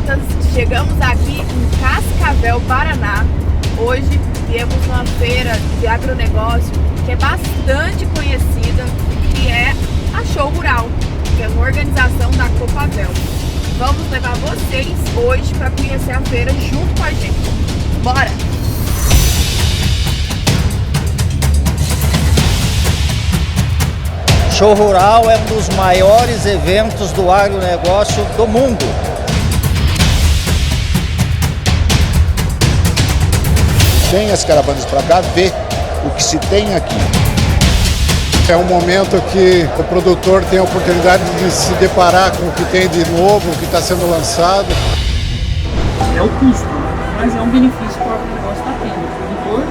internautas, chegamos aqui em Cascavel, Paraná. Hoje temos uma feira de agronegócio que é bastante conhecida, que é a Show Rural, que é uma organização da Copavel. Vamos levar vocês hoje para conhecer a feira junto com a gente. Bora! Show Rural é um dos maiores eventos do agronegócio do mundo. Vem as caravanas para cá ver o que se tem aqui. É um momento que o produtor tem a oportunidade de se deparar com o que tem de novo, o que está sendo lançado. É o custo, mas é um benefício que o agronegócio está tendo. O produtor,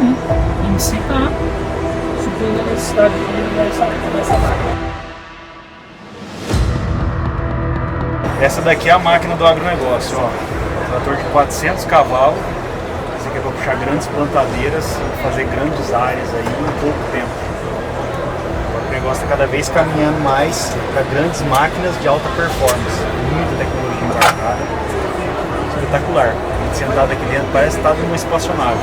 em si, está suprindo a necessidade dessa máquina. Essa daqui é a máquina do agronegócio, ó. Trator de 400 cavalos. Esse aqui é para puxar grandes plantadeiras e fazer grandes áreas aí em pouco tempo. O negócio está cada vez caminhando mais para grandes máquinas de alta performance. Muita tecnologia embarcada. Espetacular. A gente sentado aqui dentro parece estar numa espaçonave.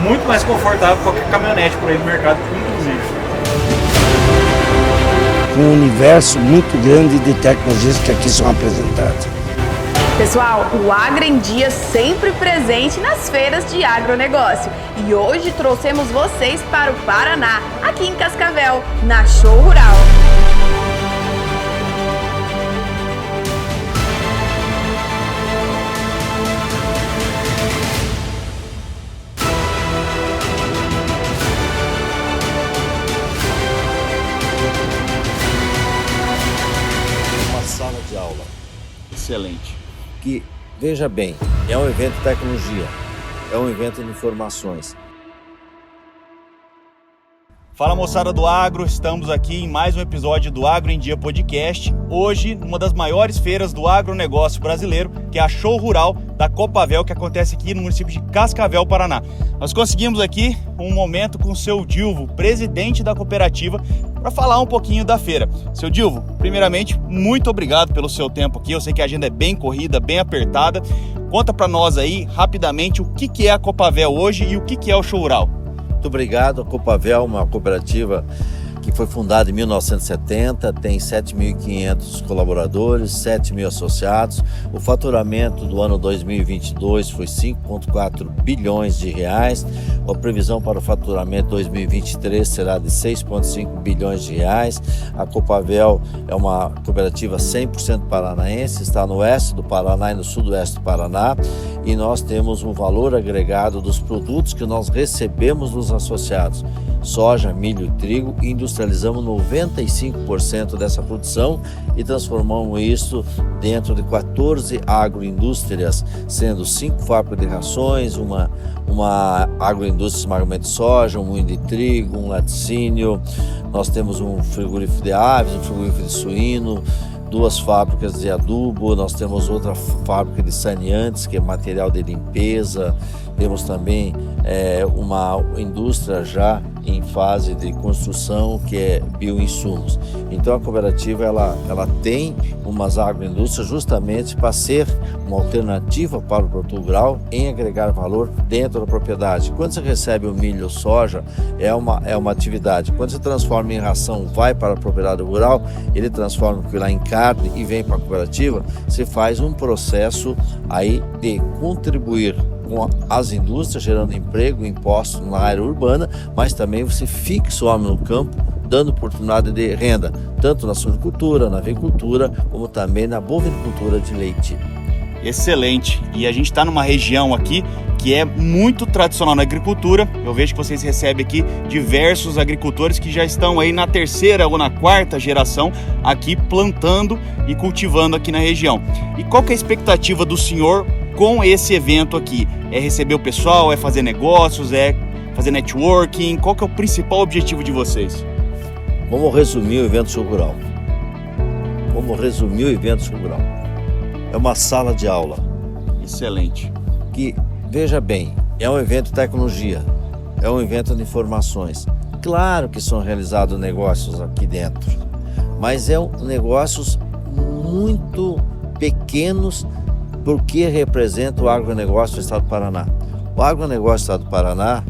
Muito mais confortável que qualquer caminhonete por aí no mercado, inclusive. Um universo muito grande de tecnologias que aqui são apresentadas. Pessoal, o Agro em Dia sempre presente nas feiras de agronegócio. E hoje trouxemos vocês para o Paraná, aqui em Cascavel, na Show Rural. Uma sala de aula Excelente. que, veja bem, é um evento de tecnologia, é um evento de informações. Fala, moçada do agro, estamos aqui em mais um episódio do Agro em Dia Podcast. Hoje, numa das maiores feiras do agronegócio brasileiro, que é a Show Rural da Copavel, que acontece aqui no município de Cascavel, Paraná. Nós conseguimos aqui um momento com o seu Dilvo, presidente da cooperativa, para falar um pouquinho da feira. Seu Dilvo, primeiramente, muito obrigado pelo seu tempo aqui. Eu sei que a agenda é bem corrida, bem apertada. Conta para nós aí, rapidamente, o que é a Copavel hoje e o que é o Show Rural. Muito obrigado. A Copavel, uma cooperativa que foi fundada em 1970, tem 7.500 colaboradores, 7.000 associados. O faturamento do ano 2022 foi 5,4 bilhões de reais. A previsão para o faturamento 2023 será de 6,5 bilhões de reais. A Copavel é uma cooperativa 100% paranaense, está no oeste do Paraná e no sudoeste do Paraná. E nós temos um valor agregado dos produtos que nós recebemos dos associados. Soja, milho e trigo, e industrializamos 95% dessa produção e transformamos isso dentro de 14 agroindústrias, sendo 5 fábricas de rações, uma agroindústria de esmagamento de soja, um moinho de trigo, um laticínio. Nós temos um frigorífico de aves, um frigorífico de suíno, 2 fábricas de adubo, nós temos outra fábrica de saneantes, que é material de limpeza, temos também uma indústria já em fase de construção, que é bioinsumos. Então a cooperativa ela tem umas agroindústrias justamente para ser uma alternativa para o produtor rural em agregar valor dentro da propriedade. Quando você recebe o milho ou soja, é uma atividade. Quando você transforma em ração, vai para a propriedade rural, ele transforma aquilo lá em carne e vem para a cooperativa, você faz um processo aí de contribuir com as indústrias, gerando emprego, impostos na área urbana, mas também você fixa o homem no campo, dando oportunidade de renda, tanto na suinocultura, na avicultura, como também na bovinocultura de leite. Excelente. E a gente está numa região aqui que é muito tradicional na agricultura. Eu vejo que vocês recebem aqui diversos agricultores que já estão aí na 3ª ou na 4ª geração aqui plantando e cultivando aqui na região. E qual que é a expectativa do senhor com esse evento aqui? É receber o pessoal, é fazer negócios, é fazer networking? Qual que é o principal objetivo de vocês? Vamos resumir o evento Show Rural. É uma sala de aula. Excelente. Que, veja bem, é um evento de tecnologia, é um evento de informações. Claro que são realizados negócios aqui dentro, mas negócios muito pequenos por que representa o agronegócio do Estado do Paraná. O agronegócio do Estado do Paraná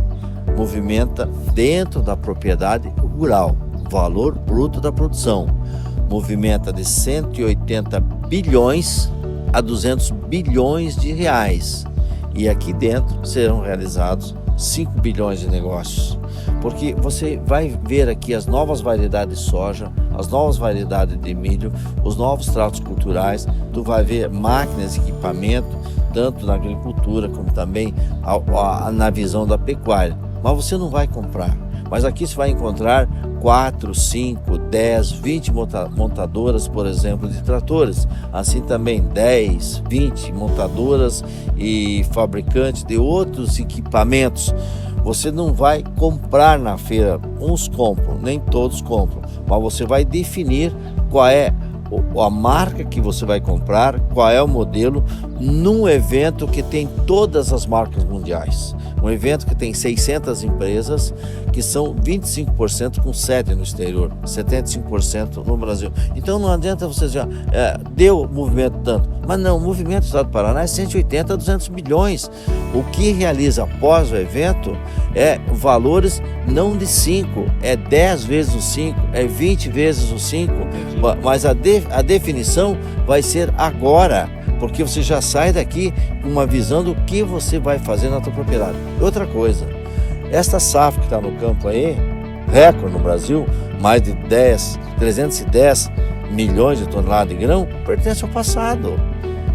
movimenta dentro da propriedade rural, o valor bruto da produção, movimenta de 180 bilhões a 200 bilhões de reais. E aqui dentro serão realizados 5 bilhões de negócios. Porque você vai ver aqui as novas variedades de soja, as novas variedades de milho, os novos tratos culturais, tu vai ver máquinas e equipamento, tanto na agricultura como também na visão da pecuária. Mas você não vai comprar. Mas aqui você vai encontrar 4, 5, 10, 20 montadoras, por exemplo, de tratores. Assim também 10, 20 montadoras e fabricantes de outros equipamentos. Você não vai comprar na feira, uns compram, nem todos compram, mas você vai definir qual é a marca que você vai comprar, qual é o modelo, num evento que tem todas as marcas mundiais. Um evento que tem 600 empresas, que são 25% com sede no exterior, 75% no Brasil. Então não adianta você dizer, deu movimento tanto. Mas não, o movimento do Estado do Paraná é 180 a 200 bilhões. O que realiza após o evento é valores não de 5, é 10 vezes o 5, é 20 vezes o 5, mas a definição vai ser agora. Porque você já sai daqui com uma visão do que você vai fazer na tua propriedade. Outra coisa, esta safra que está no campo aí, recorde no Brasil, mais de 310 milhões de toneladas de grão, pertence ao passado.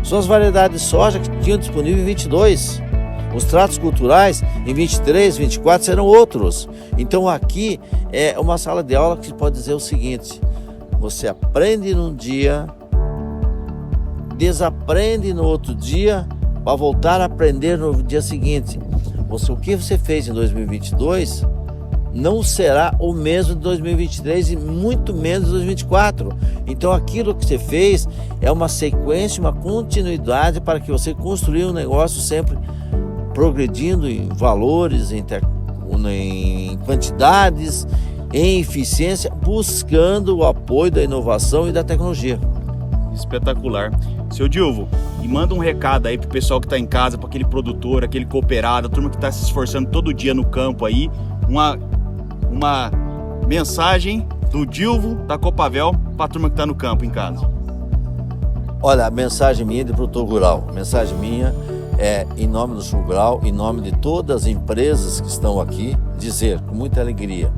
São as variedades de soja que tinham disponível em 22. Os tratos culturais em 23, 24 serão outros. Então aqui é uma sala de aula que pode dizer o seguinte: você aprende num dia, desaprende no outro dia para voltar a aprender no dia seguinte. O que você fez em 2022 não será o mesmo de 2023 e muito menos de 2024. Então aquilo que você fez é uma sequência, uma continuidade para que você construa um negócio sempre progredindo em valores, em quantidades, em eficiência, buscando o apoio da inovação e da tecnologia. Espetacular. Seu Dilvo, e manda um recado aí pro pessoal que tá em casa, para aquele produtor, aquele cooperado, a turma que tá se esforçando todo dia no campo aí, uma mensagem do Dilvo da Copavel para a turma que tá no campo em casa. Olha, a mensagem minha é de produtor rural, a mensagem minha é em nome do Sul Rural, em nome de todas as empresas que estão aqui, dizer com muita alegria,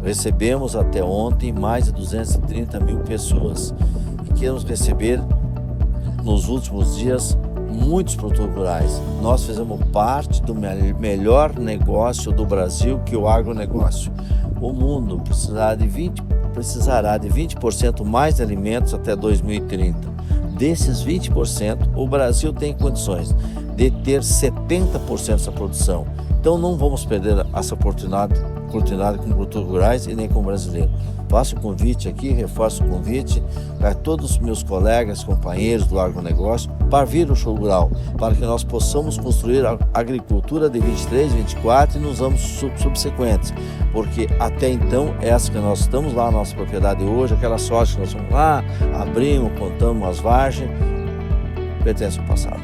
recebemos até ontem mais de 230 mil pessoas e queremos receber nos últimos dias muitos produtores rurais. Nós fizemos parte do melhor negócio do Brasil, que é o agronegócio. O mundo precisará de 20% mais de alimentos até 2030. Desses 20%, o Brasil tem condições de ter 70% dessa produção. Então não vamos perder essa oportunidade com produtores rurais e nem com o brasileiro. Faço o convite aqui, reforço o convite para todos os meus colegas, companheiros do agronegócio, para vir ao Show Rural, para que nós possamos construir a agricultura de 23, 24 e nos anos subsequentes. Porque até então, essa que nós estamos lá na nossa propriedade hoje, aquela soja que nós vamos lá, abrimos, contamos as vargens, pertence ao passado.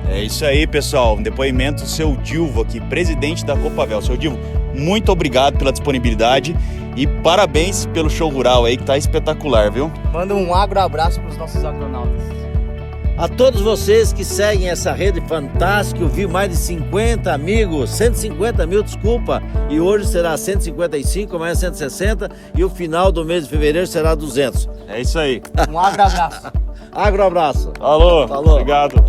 É isso aí, pessoal. Um depoimento do seu Dilvo aqui, presidente da Copavel. Seu Dilvo, muito obrigado pela disponibilidade e parabéns pelo Show Rural aí, que tá espetacular, viu? Manda um abraço para os nossos agronautas. A todos vocês que seguem essa rede fantástica, eu vi mais de 50 amigos, 150 mil, desculpa, e hoje será 155, amanhã 160 e o final do mês de fevereiro será 200. É isso aí. Um abraço. Abraço. Falou. Obrigado.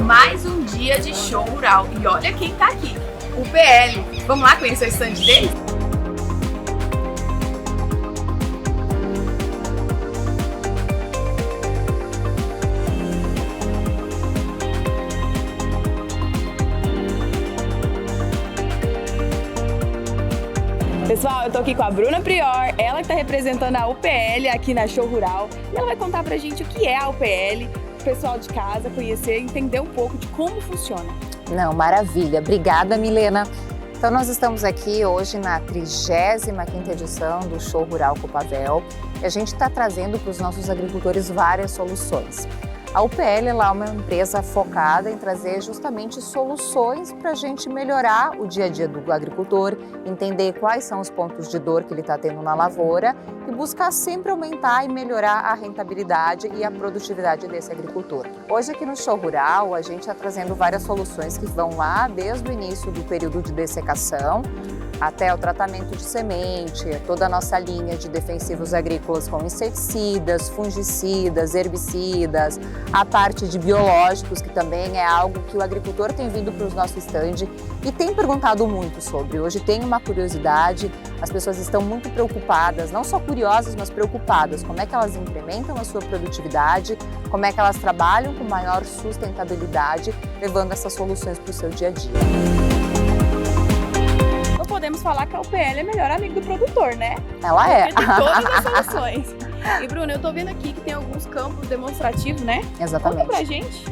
Mais um dia de show rural. E olha quem tá aqui, o PL. Vamos lá conhecer o stand dele? Pessoal, eu tô aqui com a Bruna Prior, ela que tá representando a UPL aqui na Show Rural. E ela vai contar pra gente o que é a UPL, pessoal de casa conhecer, entender um pouco de como funciona. Não, maravilha. Obrigada, Milena. Então nós estamos aqui hoje na 35ª edição do Show Rural Copavel e a gente está trazendo para os nossos agricultores várias soluções. A UPL é uma empresa focada em trazer justamente soluções para a gente melhorar o dia a dia do agricultor, entender quais são os pontos de dor que ele está tendo na lavoura e buscar sempre aumentar e melhorar a rentabilidade e a produtividade desse agricultor. Hoje aqui no Show Rural a gente está trazendo várias soluções que vão lá desde o início do período de dessecação até o tratamento de semente, toda a nossa linha de defensivos agrícolas com inseticidas, fungicidas, herbicidas, a parte de biológicos, que também é algo que o agricultor tem vindo para o nosso stand e tem perguntado muito sobre. Hoje tem uma curiosidade, as pessoas estão muito preocupadas, não só curiosas, mas preocupadas, como é que elas incrementam a sua produtividade, como é que elas trabalham com maior sustentabilidade, levando essas soluções para o seu dia a dia. Podemos falar que a UPL é o melhor amigo do produtor, né? Ela é. Tem todas as soluções. E Bruna, eu tô vendo aqui que tem alguns campos demonstrativos, né? Exatamente. Conta pra gente.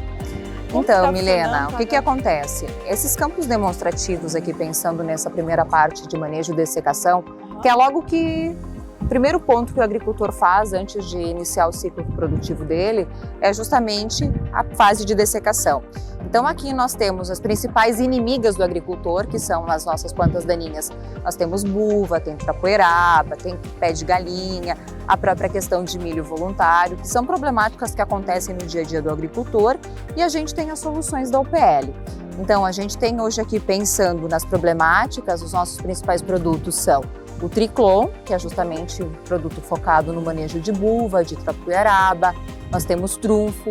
Então, Milena, o que acontece? Esses campos demonstrativos aqui, pensando nessa primeira parte de manejo e dessecação, que é logo que o primeiro ponto que o agricultor faz antes de iniciar o ciclo produtivo dele é justamente a fase de dessecação. Então aqui nós temos as principais inimigas do agricultor, que são as nossas plantas daninhas. Nós temos buva, tem trapoeraba, tem pé de galinha, a própria questão de milho voluntário, que são problemáticas que acontecem no dia a dia do agricultor e a gente tem as soluções da UPL. Então a gente tem hoje aqui, pensando nas problemáticas, os nossos principais produtos são o Triclon, que é justamente um produto focado no manejo de buva, de trapoeraba. Nós temos Trunfo,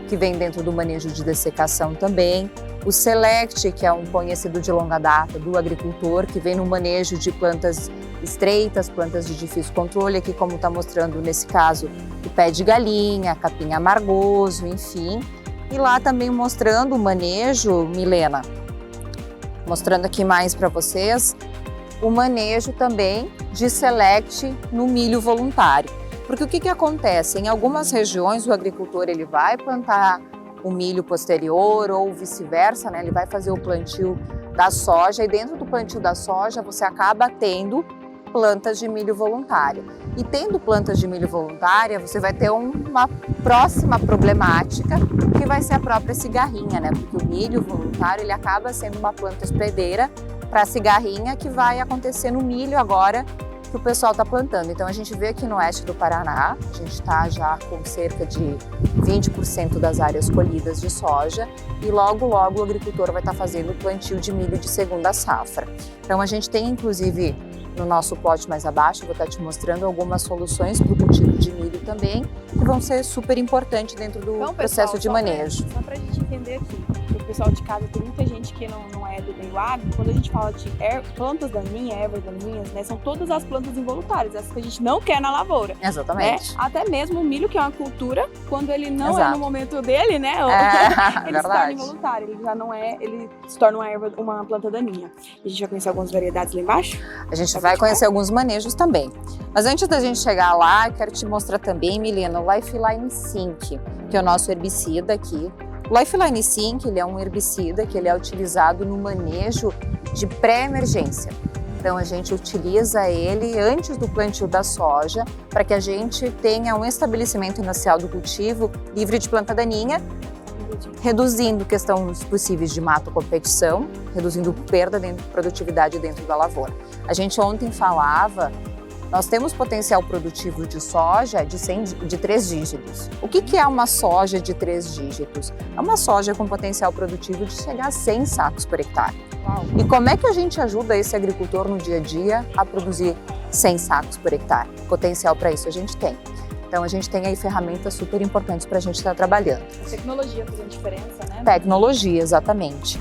que vem dentro do manejo de dessecação também. O Select, que é um conhecido de longa data do agricultor, que vem no manejo de plantas estreitas, plantas de difícil controle, aqui como está mostrando nesse caso o pé de galinha, capim amargoso, enfim. E lá também mostrando o manejo, Milena, mostrando aqui mais para vocês, o manejo também de Select no milho voluntário. Porque o que acontece? Em algumas regiões o agricultor ele vai plantar o milho posterior ou vice-versa, né? Ele vai fazer o plantio da soja e dentro do plantio da soja você acaba tendo plantas de milho voluntária. E tendo plantas de milho voluntária, você vai ter uma próxima problemática que vai ser a própria cigarrinha, né? Porque o milho voluntário ele acaba sendo uma planta hospedeira para a cigarrinha que vai acontecer no milho agora que o pessoal está plantando. Então a gente vê aqui no oeste do Paraná, a gente está já com cerca de 20% das áreas colhidas de soja e logo o agricultor vai estar fazendo o plantio de milho de segunda safra. Então a gente tem inclusive no nosso plot mais abaixo, vou estar te mostrando algumas soluções para o cultivo de milho também, que vão ser super importantes dentro do processo de manejo. Só para a gente entender aqui, para o pessoal de casa, tem muita gente que não é do meio agro, quando a gente fala de plantas daninhas, ervas daninhas, né, são todas as plantas involuntárias, essas que a gente não quer na lavoura. Exatamente. Né? Até mesmo o milho, que é uma cultura, quando ele não Exato. é no momento dele, né, ele se torna involuntário, ele já não é, ele se torna uma erva, uma planta daninha. A gente vai conhecer algumas variedades lá embaixo? A gente vai conhecer alguns manejos também. Mas antes da gente chegar lá, eu quero te mostrar também, Milena, o Lifeline Sync, que é o nosso herbicida aqui. O Lifeline Sync, ele é um herbicida que ele é utilizado no manejo de pré-emergência. Então a gente utiliza ele antes do plantio da soja para que a gente tenha um estabelecimento inicial do cultivo livre de planta daninha, reduzindo questões possíveis de mato-competição, reduzindo perda de produtividade dentro da lavoura. A gente ontem falava, nós temos potencial produtivo de soja de 3 dígitos. O que é uma soja de 3 dígitos? É uma soja com potencial produtivo de chegar a 100 sacos por hectare. Uau. E como é que a gente ajuda esse agricultor no dia a dia a produzir 100 sacos por hectare? Potencial para isso a gente tem. Então a gente tem aí ferramentas super importantes para a gente estar trabalhando. A tecnologia fazendo diferença, né? Tecnologia, exatamente.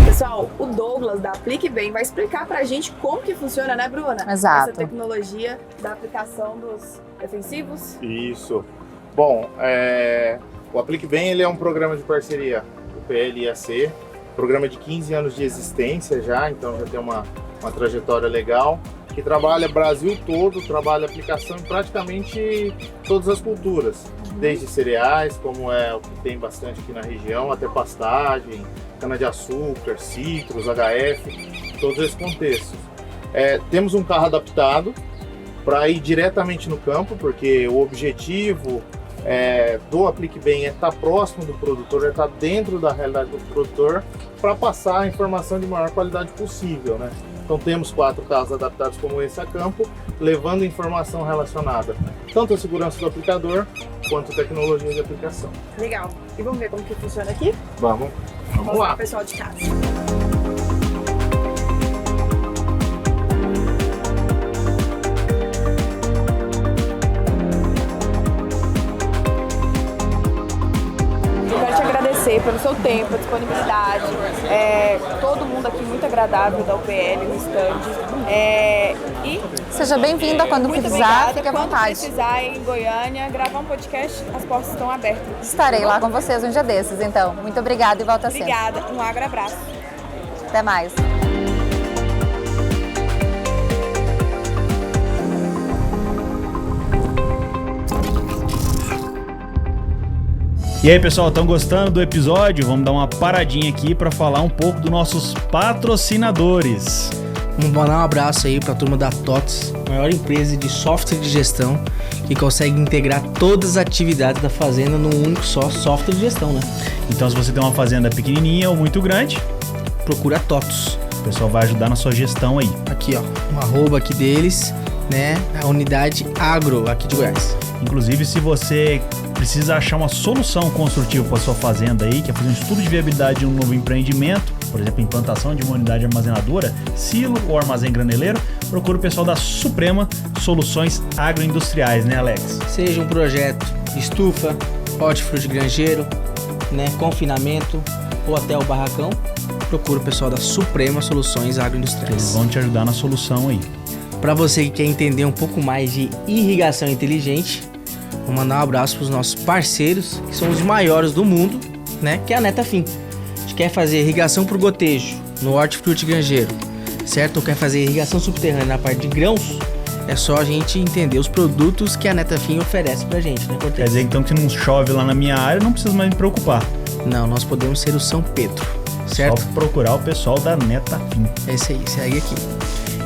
Pessoal, o Douglas da Aplique Bem vai explicar pra gente como que funciona, né, Bruna? Exato. Essa tecnologia da aplicação dos defensivos. Isso. Bom, o Aplique Bem ele é um programa de parceria UPL e IAC, programa de 15 anos de existência já, então já tem uma trajetória legal. que trabalha Brasil todo, trabalha aplicação em praticamente todas as culturas, desde cereais, como é o que tem bastante aqui na região, até pastagem, cana-de-açúcar, citros, HF, todos esses contextos. Temos um carro adaptado para ir diretamente no campo, porque o objetivo do Aplique Bem é estar próximo do produtor, é estar dentro da realidade do produtor para passar a informação de maior qualidade possível, né? Então temos 4 carros adaptados como esse a campo, levando informação relacionada tanto à segurança do aplicador quanto à tecnologia de aplicação. Legal. E vamos ver como que funciona aqui? Vamos lá. Pessoal de casa. Pelo seu tempo, a disponibilidade, todo mundo aqui muito agradável da UPL no stand. E seja bem-vinda quando precisar, fique à vontade. Quando precisar em Goiânia gravar um podcast, as portas estão abertas. Estarei lá com vocês um dia desses, então. Muito obrigada e volta sempre. Obrigada, um abraço. Até mais. E aí, pessoal, estão gostando do episódio? Vamos dar uma paradinha aqui para falar um pouco dos nossos patrocinadores. Vamos mandar um abraço aí para a turma da TOTS, maior empresa de software de gestão que consegue integrar todas as atividades da fazenda num único só software de gestão, né? Então, se você tem uma fazenda pequenininha ou muito grande, procura a TOTS. O pessoal vai ajudar na sua gestão aí. Aqui, ó, um arroba aqui deles, né? A unidade agro aqui de Goiás. Inclusive, se você precisa achar uma solução construtiva para sua fazenda aí, quer fazer um estudo de viabilidade de um novo empreendimento, por exemplo, implantação de uma unidade armazenadora, silo ou armazém graneleiro, procura o pessoal da Suprema Soluções Agroindustriais, né, Alex? Seja um projeto de estufa, hortifruti granjeiro, né, confinamento ou até o barracão, procura o pessoal da Suprema Soluções Agroindustriais. Eles vão te ajudar na solução aí. Para você que quer entender um pouco mais de irrigação inteligente, vou mandar um abraço para os nossos parceiros, que são os maiores do mundo, né? Que é a Netafim. A gente quer fazer irrigação por gotejo no hortifruti granjeiro, certo? Ou quer fazer irrigação subterrânea na parte de grãos, é só a gente entender os produtos que a Netafim oferece pra gente, né, Cortez? Quer dizer, então, que se não chove lá na minha área, não precisa mais me preocupar. Não, nós podemos ser o São Pedro, certo? Só procurar o pessoal da Netafim. É isso aí, segue aqui.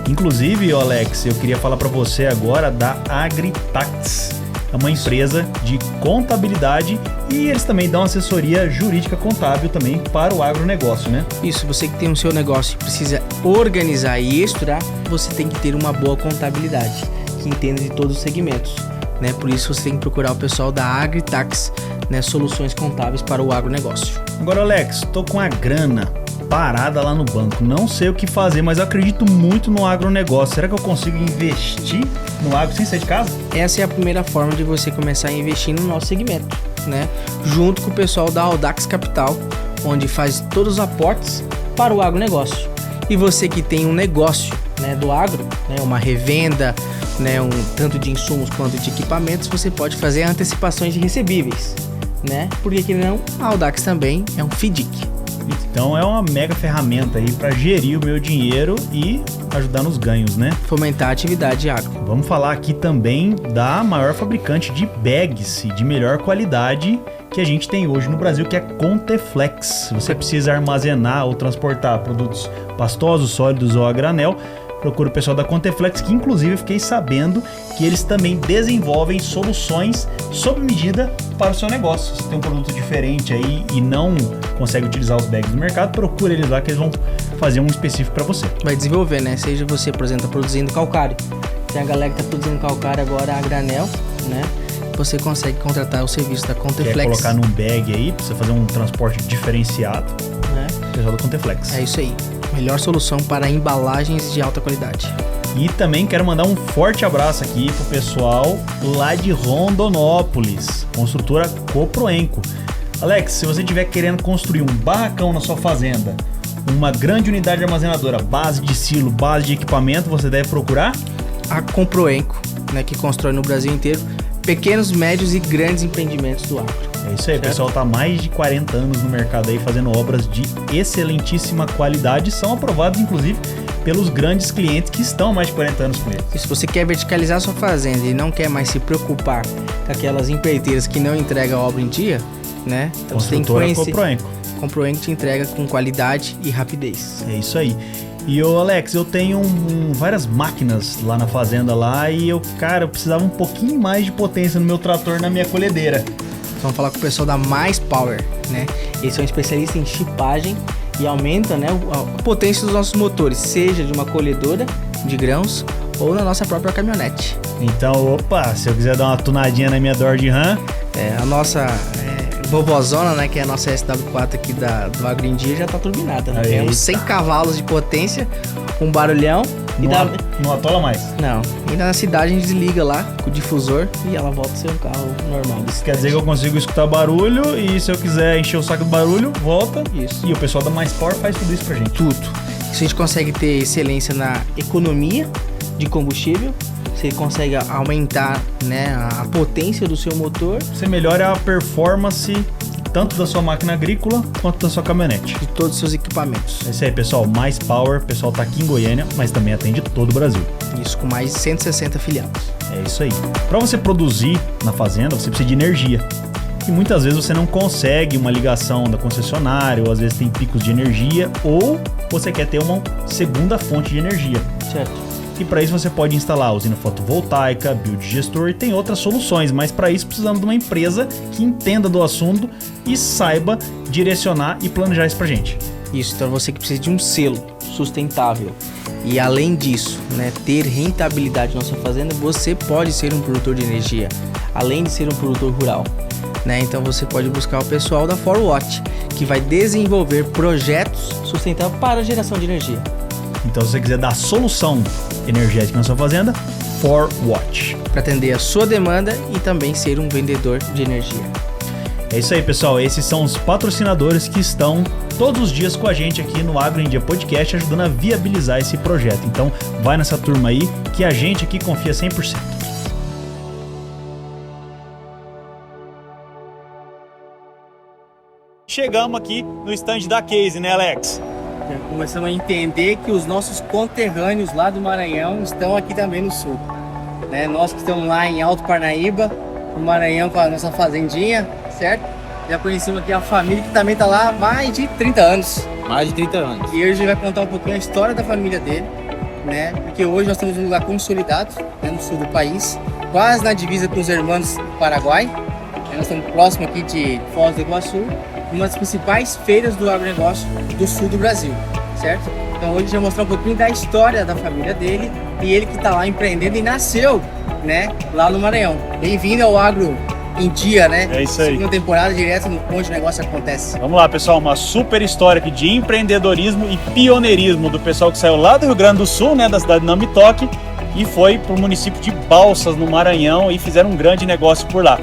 Inclusive, Alex, eu queria falar para você agora da Agritax. É uma empresa de contabilidade e eles também dão assessoria jurídica contábil também para o agronegócio, né? Isso, você que tem o seu negócio e precisa organizar e estruturar, você tem que ter uma boa contabilidade, que entenda de todos os segmentos, né? Por isso você tem que procurar o pessoal da Agritax, né? Soluções contábeis para o agronegócio. Agora, Alex, tô com a grana parada lá no banco, não sei o que fazer, mas eu acredito muito no agronegócio. Será que eu consigo investir no agro sem sair de casa? Essa é a primeira forma de você começar a investir no nosso segmento, né? Junto com o pessoal da Audax Capital, onde faz todos os aportes para o agronegócio. E você que tem um negócio, né, do agro, né, uma revenda, né, tanto de insumos quanto de equipamentos, você pode fazer antecipações de recebíveis, né? Porque que não, a Audax também é um FDIC. Então é uma mega ferramenta aí para gerir o meu dinheiro e ajudar nos ganhos, né? Fomentar a atividade agro. Vamos falar aqui também da maior fabricante de bags de melhor qualidade que a gente tem hoje no Brasil, que é Conteflex. Se você precisa armazenar ou transportar produtos pastosos, sólidos ou a granel, procura o pessoal da Conteflex, que inclusive eu fiquei sabendo que eles também desenvolvem soluções sob medida para o seu negócio. Se tem um produto diferente aí e não consegue utilizar os bags do mercado, procura eles lá que eles vão fazer um específico para você. Vai desenvolver, né? Seja você, por exemplo, produzindo calcário. Tem a galera que está produzindo calcário agora a granel, né? Você consegue contratar o serviço da Conteflex. Quer colocar num bag aí, precisa fazer um transporte diferenciado, né? Pessoal da Conteflex. É isso aí. Melhor solução para embalagens de alta qualidade. E também quero mandar um forte abraço aqui pro pessoal lá de Rondonópolis, construtora Coproenco. Alex, se você estiver querendo construir um barracão na sua fazenda, uma grande unidade armazenadora, base de silo, base de equipamento, você deve procurar a Coproenco, né, que constrói no Brasil inteiro pequenos, médios e grandes empreendimentos do agro. É isso aí, o pessoal tá há mais de 40 anos no mercado aí fazendo obras de excelentíssima qualidade, são aprovados inclusive pelos grandes clientes que estão há mais de 40 anos com ele. E se você quer verticalizar sua fazenda e não quer mais se preocupar com aquelas empreiteiras que não entregam a obra em dia, né? Então você tem que conhecer. Comproenco. Comproenco te entrega com qualidade e rapidez. É isso aí. E Alex, eu tenho várias máquinas lá na fazenda lá e eu precisava um pouquinho mais de potência no meu trator, na minha colhedeira. Vamos falar com o pessoal da Mais Power, né? Eles são especialistas em chipagem e aumenta, né, a potência dos nossos motores, seja de uma colhedora de grãos ou na nossa própria caminhonete. Então, se eu quiser dar uma tunadinha na minha Dodge Ram... A nossa vovozona, né, que é a nossa SW4 aqui do Agro em Dia, já tá turbinada. Né? Temos 100 cavalos de potência, um barulhão. Não atola mais. Não. E na cidade a gente desliga lá com o difusor e ela volta a ser um carro normal. Isso quer dizer que eu consigo escutar barulho e se eu quiser encher o saco do barulho, volta. Isso. E o pessoal da Mais Power faz tudo isso pra gente. Tudo. Isso a gente consegue ter excelência na economia de combustível. Você consegue aumentar, né, a potência do seu motor. Você melhora a performance tanto da sua máquina agrícola quanto da sua caminhonete. De todos os seus equipamentos. É isso aí, pessoal. Mais Power, o pessoal tá aqui em Goiânia, mas também atende todo o Brasil. Isso, com mais de 160 filiados. É isso aí. Para você produzir na fazenda, você precisa de energia. E muitas vezes você não consegue uma ligação da concessionária, ou às vezes tem picos de energia, ou você quer ter uma segunda fonte de energia. Certo. E para isso você pode instalar usina fotovoltaica, biodigestor e tem outras soluções, mas para isso precisamos de uma empresa que entenda do assunto e saiba direcionar e planejar isso pra gente. Isso, então você que precisa de um selo sustentável e além disso, né, ter rentabilidade na sua fazenda, você pode ser um produtor de energia, além de ser um produtor rural. Né? Então você pode buscar o pessoal da 4Watt, que vai desenvolver projetos sustentáveis para a geração de energia. Então se você quiser dar solução energética na sua fazenda, 4Watt. Para atender a sua demanda e também ser um vendedor de energia. É isso aí, pessoal. Esses são os patrocinadores que estão todos os dias com a gente aqui no Agro em Dia Podcast, ajudando a viabilizar esse projeto. Então vai nessa turma aí que a gente aqui confia 100%. Chegamos aqui no stand da Case, né, Alex? Começamos a entender que os nossos conterrâneos lá do Maranhão estão aqui também no sul. Né? Nós que estamos lá em Alto Parnaíba, no Maranhão com a nossa fazendinha, certo? Já conhecemos aqui a família que também está lá há mais de 30 anos. Mais de 30 anos. E hoje a gente vai contar um pouquinho a história da família dele, né? Porque hoje nós estamos em um lugar consolidado, né? No sul do país, quase na divisa com os irmãos do Paraguai. Nós estamos próximo aqui de Foz do Iguaçu, uma das principais feiras do agronegócio do sul do Brasil, certo? Então hoje a gente vai mostrar um pouquinho da história da família dele e ele que está lá empreendendo e nasceu, né, lá no Maranhão. Bem-vindo ao Agro em Dia, né? É isso aí. Segunda temporada direto no onde o negócio acontece. Vamos lá, pessoal, uma super história aqui de empreendedorismo e pioneirismo do pessoal que saiu lá do Rio Grande do Sul, né, da cidade de Não Me Toque, e foi para o município de Balsas, no Maranhão, e fizeram um grande negócio por lá.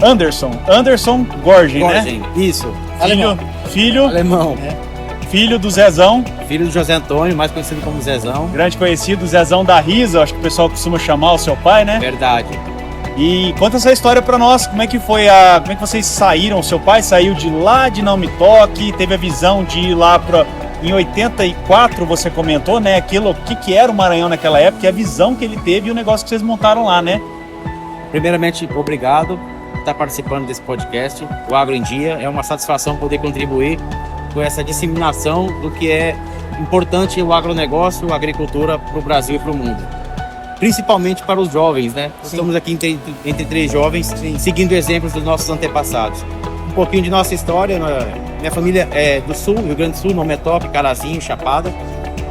Anderson Gorgen, né? Isso. Filho Alemão. Filho do Zezão. Filho do José Antônio, mais conhecido como Zezão. Grande conhecido, Zezão da Risa, acho que o pessoal costuma chamar o seu pai, né? Verdade. E conta essa história pra nós, como é que foi como é que vocês saíram? O seu pai saiu de lá de Não Me Toque, teve a visão de ir lá em 84, você comentou, né? O que era o Maranhão naquela época, e a visão que ele teve e o negócio que vocês montaram lá, né? Primeiramente, obrigado por estar participando desse podcast. O Agro em Dia é uma satisfação poder contribuir com essa disseminação do que é importante o agronegócio, a agricultura para o Brasil e para o mundo. Principalmente para os jovens, né? Sim. Estamos aqui entre três jovens, sim, seguindo exemplos dos nossos antepassados. Um pouquinho de nossa história, minha família é do Sul, Rio Grande do Sul, Não Me Toque, Carazinho, Chapada.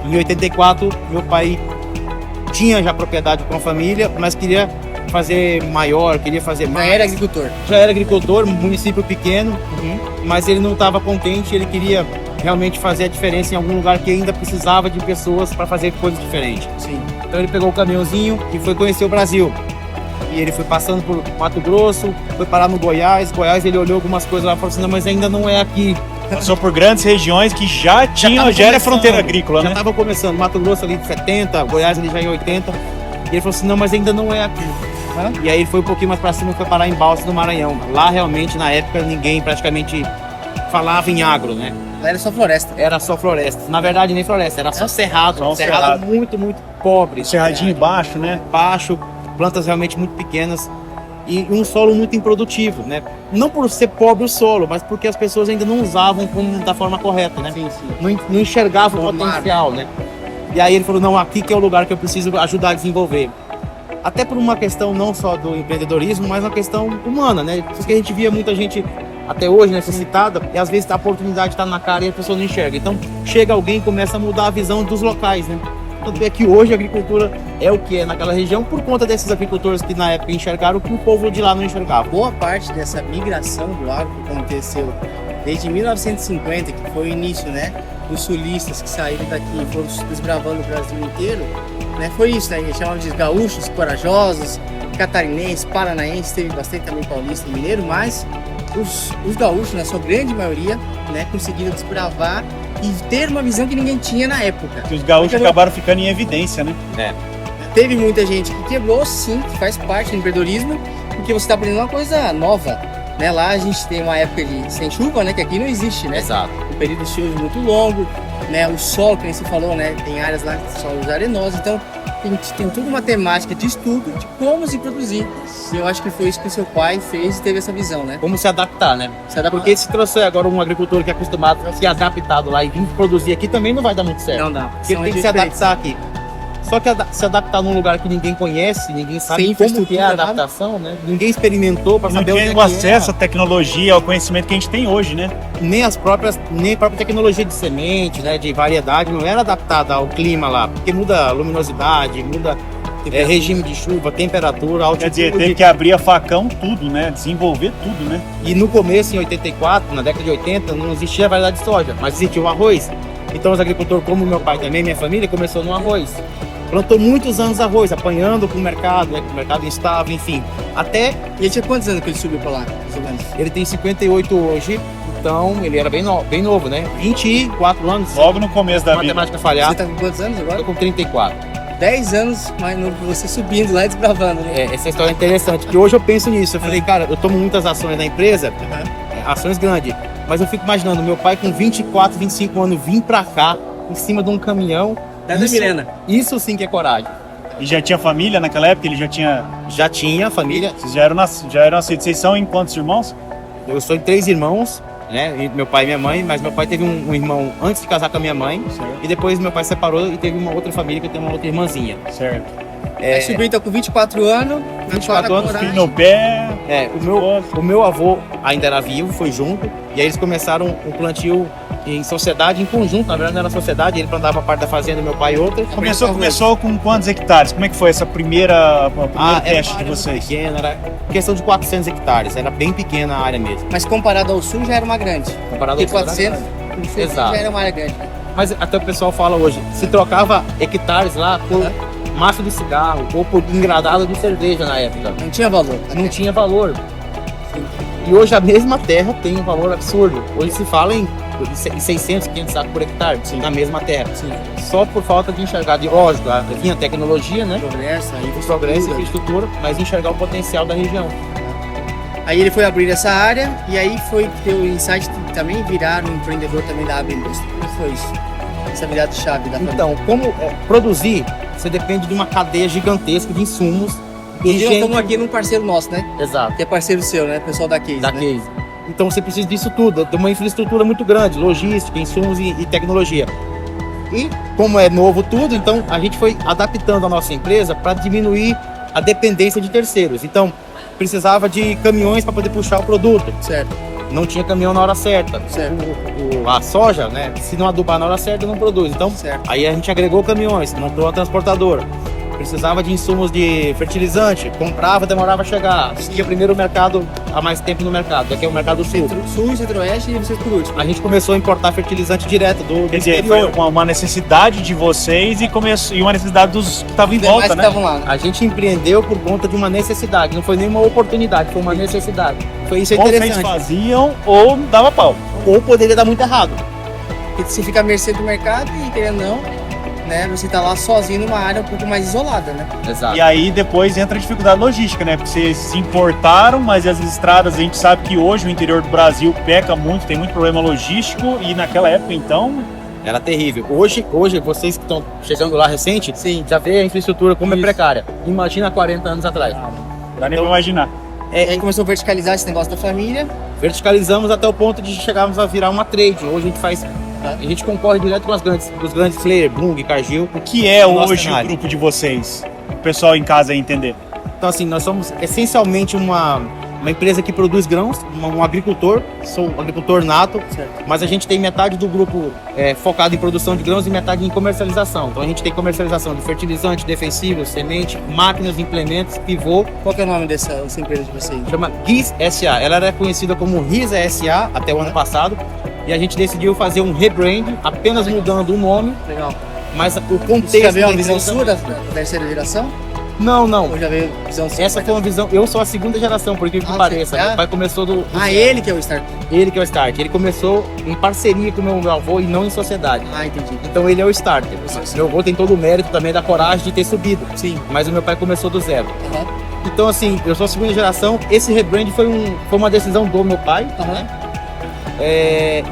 Em 84, meu pai tinha já propriedade com a família, mas queria fazer maior, queria fazer mais. Já era agricultor. Já era agricultor, município pequeno, mas ele não estava contente, ele queria realmente fazer a diferença em algum lugar que ainda precisava de pessoas para fazer coisas diferentes. Sim. Então ele pegou o caminhãozinho e foi conhecer o Brasil. E ele foi passando por Mato Grosso, foi parar no Goiás. Goiás ele olhou algumas coisas lá e falou assim, não, mas ainda não é aqui. Passou por grandes regiões que já era fronteira agrícola, né? Já estava começando, Mato Grosso ali de 70, Goiás ali já em 80. E ele falou assim, não, mas ainda não é aqui. E aí ele foi um pouquinho mais para cima e foi parar em Balsas do Maranhão. Lá realmente, na época, ninguém praticamente falava em agro, né? Lá era só floresta. Era só floresta. Na verdade, nem floresta, era só cerrado. Só um cerrado, cerrado. muito, muito pobre. Cerradinho baixo, né? Baixo, plantas realmente muito pequenas e um solo muito improdutivo, né? Não por ser pobre o solo, mas porque as pessoas ainda não usavam da forma correta, né? Sim. Não enxergavam o potencial, né? E aí ele falou, não, aqui que é o lugar que eu preciso ajudar a desenvolver. Até por uma questão não só do empreendedorismo, mas uma questão humana, né? Porque a gente via muita gente até hoje necessitada e às vezes a oportunidade está na cara e a pessoa não enxerga. Então chega alguém e começa a mudar a visão dos locais, né? Tanto é que hoje a agricultura é o que é naquela região por conta desses agricultores que na época enxergaram o que o povo de lá não enxergava. Boa parte dessa migração do agro que aconteceu desde 1950, que foi o início, né, dos sulistas que saíram daqui e foram desbravando o Brasil inteiro, né, foi isso, né, a gente chamava de gaúchos, corajosos, catarinenses, paranaenses, teve bastante também paulista e mineiro, mas os gaúchos, na sua grande maioria, né, conseguiram desbravar e ter uma visão que ninguém tinha na época. Os gaúchos acabaram ficando em evidência, né? Teve muita gente que quebrou, sim, que faz parte do empreendedorismo, porque você está aprendendo uma coisa nova. Né? Lá a gente tem uma época sem chuva, né, que aqui não existe, né? Exato. Um período de chuva muito longo, né? O solo, como você falou, né? Tem áreas lá que são solos arenosos, então a gente tem toda uma temática de estudo de como se produzir. E eu acho que foi isso que o seu pai fez e teve essa visão, né? Como se adaptar, né? Se adaptar. Porque se trouxer agora um agricultor que é acostumado a se adaptado lá e vir produzir aqui também não vai dar muito certo. Não dá. Porque ele tem que se adaptar aqui. Só que se adaptar num lugar que ninguém conhece, ninguém sabe como que é a adaptação, né? Ninguém experimentou para saber onde é que o acesso à tecnologia, ao conhecimento que a gente tem hoje, né? Nem a própria tecnologia de semente, né, de variedade, não era adaptada ao clima lá, porque muda a luminosidade, muda regime de chuva, temperatura, altitude. Quer dizer, teve que abrir a facão tudo, né? Desenvolver tudo, né? E no começo, em 84, na década de 80, não existia variedade de soja, mas existia o arroz. Então os agricultores, como meu pai também, minha família, começou no arroz. Plantou muitos anos arroz, apanhando com o mercado, né, com o mercado instável, enfim. Até... E ele tinha quantos anos que ele subiu para lá, mais ou menos? Ele tem 58 hoje, então ele era bem novo, né? 24 anos. Logo no começo da vida. Matemática falhada. Você tá com quantos anos agora? Tô com 34. 10 anos mais novo que você subindo lá e desbravando, né? Essa história é interessante, porque hoje eu penso nisso. Eu falei, cara, eu tomo muitas ações na empresa, ações grandes, mas eu fico imaginando, meu pai com 24, 25 anos, vir pra cá, em cima de um caminhão. Milena. Isso sim que é coragem. E já tinha família naquela época? Ele já tinha... Já tinha família. Vocês já eram nascidos. Vocês são em quantos irmãos? Eu sou em 3 irmãos, né? Meu pai e minha mãe, mas meu pai teve um irmão antes de casar com a minha mãe. Certo. E depois meu pai separou e teve uma outra família que eu tenho uma outra irmãzinha. Certo. Aí subiu então com 24 anos. 24 anos, Filho no pé. O meu avô ainda era vivo, foi junto. E aí eles começaram o plantio em sociedade, em conjunto. Na verdade não era sociedade, ele plantava parte da fazenda, meu pai e outra. Começou com quantos hectares? Como é que foi essa primeira teste de vocês? Pequena, era questão de 400 hectares, era bem pequena a área mesmo. Mas comparado ao sul já era uma grande. Comparado ao sul 400, exato. Já era uma área grande. Mas até o pessoal fala hoje, se trocava hectares lá por maço de cigarro ou por engradado de cerveja na época. Não tinha valor. Não tinha valor. E hoje a mesma terra tem um valor absurdo. Hoje se fala em 600, 500 sacos por hectare, na mesma terra. Sim. Só por falta de enxergar, lógico, vinha tecnologia, né? Progresso, infraestrutura, mas enxergar o potencial da região. Aí ele foi abrir essa área e aí foi ter o insight de também virar um empreendedor também da agroindústria. Como foi isso? Essa virada de chave da família. Então, como produzir, você depende de uma cadeia gigantesca de insumos. E nós estamos aqui num parceiro nosso, né? Exato. Que é parceiro seu, né? Pessoal da Case. Case. Então você precisa disso tudo, de uma infraestrutura muito grande, logística, insumos e tecnologia. E como é novo tudo, então a gente foi adaptando a nossa empresa para diminuir a dependência de terceiros. Então precisava de caminhões para poder puxar o produto. Certo. Não tinha caminhão na hora certa. Certo. A soja, né? Se não adubar na hora certa, não produz. Então, aí a gente agregou caminhões, montou a transportadora. Precisava de insumos de fertilizante, comprava, demorava a chegar. Ia primeiro o mercado há mais tempo no mercado, que é o mercado sul. Sul, centro-oeste e vocês por último. A gente começou a importar fertilizante direto do Quer dizer, foi uma necessidade de vocês e uma necessidade dos que estavam em volta, né? Lá. A gente empreendeu por conta de uma necessidade, não foi nenhuma oportunidade, foi uma necessidade. Foi isso Ou interessante. vocês faziam ou dava pau. Ou poderia dar muito errado. Porque se fica à mercê do mercado e querendo não, né, você tá lá sozinho numa área um pouco mais isolada, né? Exato. E aí depois entra a dificuldade logística, né? Porque vocês se importaram, mas as estradas, a gente sabe que hoje o interior do Brasil peca muito, tem muito problema logístico, e naquela época, então... Era terrível. Hoje vocês que estão chegando lá recente, Sim. já vê a infraestrutura como Isso. é precária. Imagina há 40 anos atrás. Não dá nem pra imaginar. E aí começou a verticalizar esse negócio da família. Verticalizamos até o ponto de chegarmos a virar uma trade. Hoje a gente concorre direto com os grandes players, Bunge, Cargill. O que é no nosso hoje o cenário. grupo de vocês? O pessoal em casa aí entender. Então assim, nós somos essencialmente uma empresa que produz grãos, um agricultor, sou um agricultor nato, Certo. mas a gente tem metade do grupo focado em produção de grãos e metade em comercialização. Então a gente tem comercialização de fertilizante, defensivo, semente, máquinas, implementos, pivô. Qual que é o nome dessa empresa de vocês? Chama GIS SA. Ela era conhecida como RISA SA até o ano passado, e a gente decidiu fazer um rebrand, apenas mudando o nome, Legal. mas o Você contexto... já veio uma da visão empresa- sua da terceira geração? Não, não. Ou já veio visão sua? Essa foi uma visão... Eu sou a segunda geração, por incrível que pareça. você- Meu pai começou do... ele que é o start. Ele que é o start. Ele começou em parceria com meu avô e não em sociedade. Entendi. Então ele é o starter. Meu avô tem todo o mérito também da coragem de ter subido. Sim. Mas o meu pai começou do zero. Aham. Então assim, eu sou a segunda geração. Esse rebrand foi uma decisão do meu pai. Aham.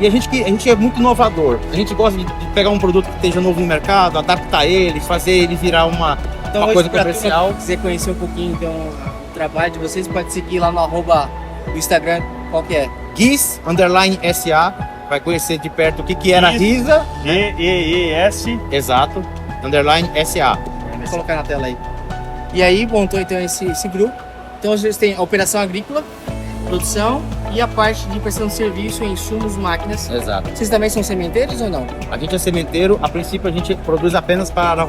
E a gente é muito inovador. A gente gosta de pegar um produto que esteja novo no mercado, adaptar ele, fazer ele virar uma Então, coisa hoje, pra comercial. turma que quiser conhecer um pouquinho então, o trabalho de vocês, pode seguir lá no @, do Instagram, qual que é? GIS_SA. Vai conhecer de perto o que era a GIS. RISA. GEES. Exato. _SA. Vou colocar na tela aí. E aí montou então esse grupo. Então vocês têm a operação agrícola, produção e a parte de prestação de serviço, insumos, máquinas. Exato. Vocês também são sementeiros ou não? A gente é sementeiro, a princípio a gente produz apenas para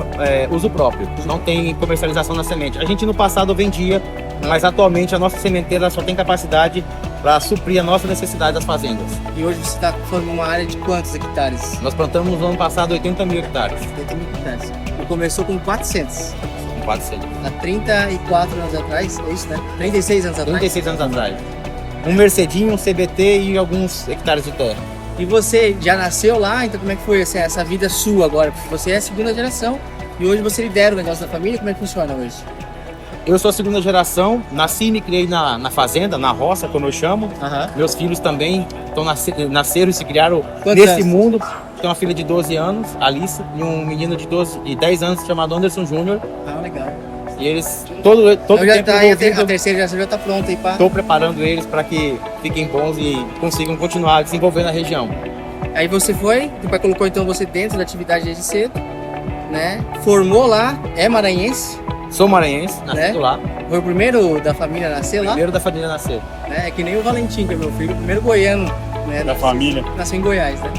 uso próprio, não tem comercialização na semente. A gente no passado vendia, mas atualmente a nossa sementeira só tem capacidade para suprir a nossa necessidade das fazendas. E hoje você está formando uma área de quantos hectares? Nós plantamos no ano passado 80 mil hectares. 80 mil hectares. E começou com 400. Com 400. Há 34 anos atrás, é isso, né? 36 anos atrás. 36 anos atrás. Um Mercedinho, um CBT e alguns hectares de terra. E você já nasceu lá, então como é que foi essa vida sua agora? Porque você é a segunda geração e hoje você lidera o negócio da família, como é que funciona hoje? Eu sou a segunda geração, nasci e me criei na fazenda, na roça, como eu chamo. Meus filhos também nasceram e se criaram Quantos nesse anos? mundo. Tem uma filha de 12 anos, Alice, e um menino de 10 anos chamado Anderson Júnior. Legal. E eles, todo Então já tempo tá aí, envolvido, a terceira geração já tá pronta aí pra... estou preparando eles para que fiquem bons e consigam continuar desenvolvendo a região. Aí você foi, o pai colocou então você dentro da atividade desde cedo, né? Formou lá, é maranhense. Sou maranhense, nascido lá. Foi o primeiro da família a nascer lá? Primeiro da família a nascer. É que nem o Valentim, que é meu filho, o primeiro goiano, né? Da família. Nasceu em Goiás, né?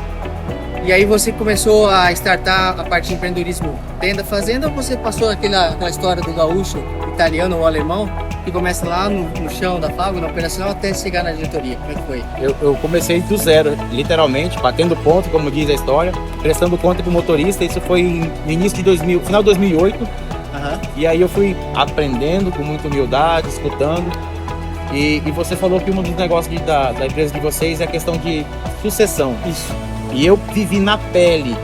E aí você começou a startar a parte de empreendedorismo dentro da fazenda ou você passou aquela história do gaúcho, italiano ou alemão, que começa lá no chão da fábrica, na operacional, até chegar na diretoria? Como é que foi? Eu comecei do zero, literalmente, batendo ponto, como diz a história, prestando conta pro motorista. Isso foi no início de final de 2008. E aí eu fui aprendendo com muita humildade, escutando. E você falou que um dos negócios da empresa de vocês é a questão de sucessão. Isso. E eu vivi na pele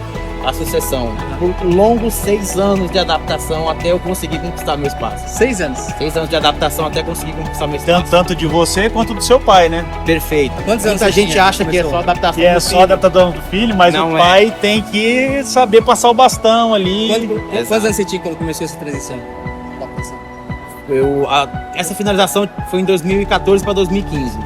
a sucessão. Por longos 6 anos de adaptação até eu conseguir conquistar meu espaço. 6 anos? 6 anos de adaptação até conseguir conquistar meu espaço. Tanto de você quanto do seu pai, né? Perfeito. Quantos anos Muita você gente tinha acha quando que é começou? só adaptação Que é do só filho. adaptador do filho, mas Não o é. pai tem que saber passar o bastão ali. Quantos anos você tinha quando começou essa transição? Essa finalização foi em 2014 para 2015.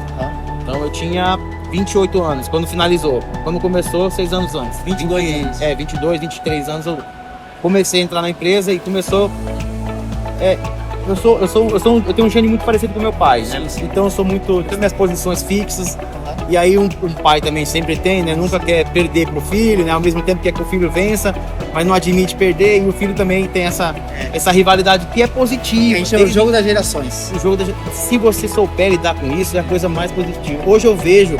Então eu tinha 28 anos quando finalizou. Quando começou, 6 anos antes. 22 anos. 22, 23 anos eu comecei a entrar na empresa e começou... Eu tenho um gênio muito parecido com meu pai, né? Então eu tenho minhas posições fixas. E aí um pai também sempre tem, né? Nunca quer perder pro filho, né? Ao mesmo tempo quer que o filho vença, mas não admite perder. E o filho também tem essa rivalidade que é positiva. A gente chama o jogo das gerações. Se você souber lidar com isso, é a coisa mais positiva. Hoje eu vejo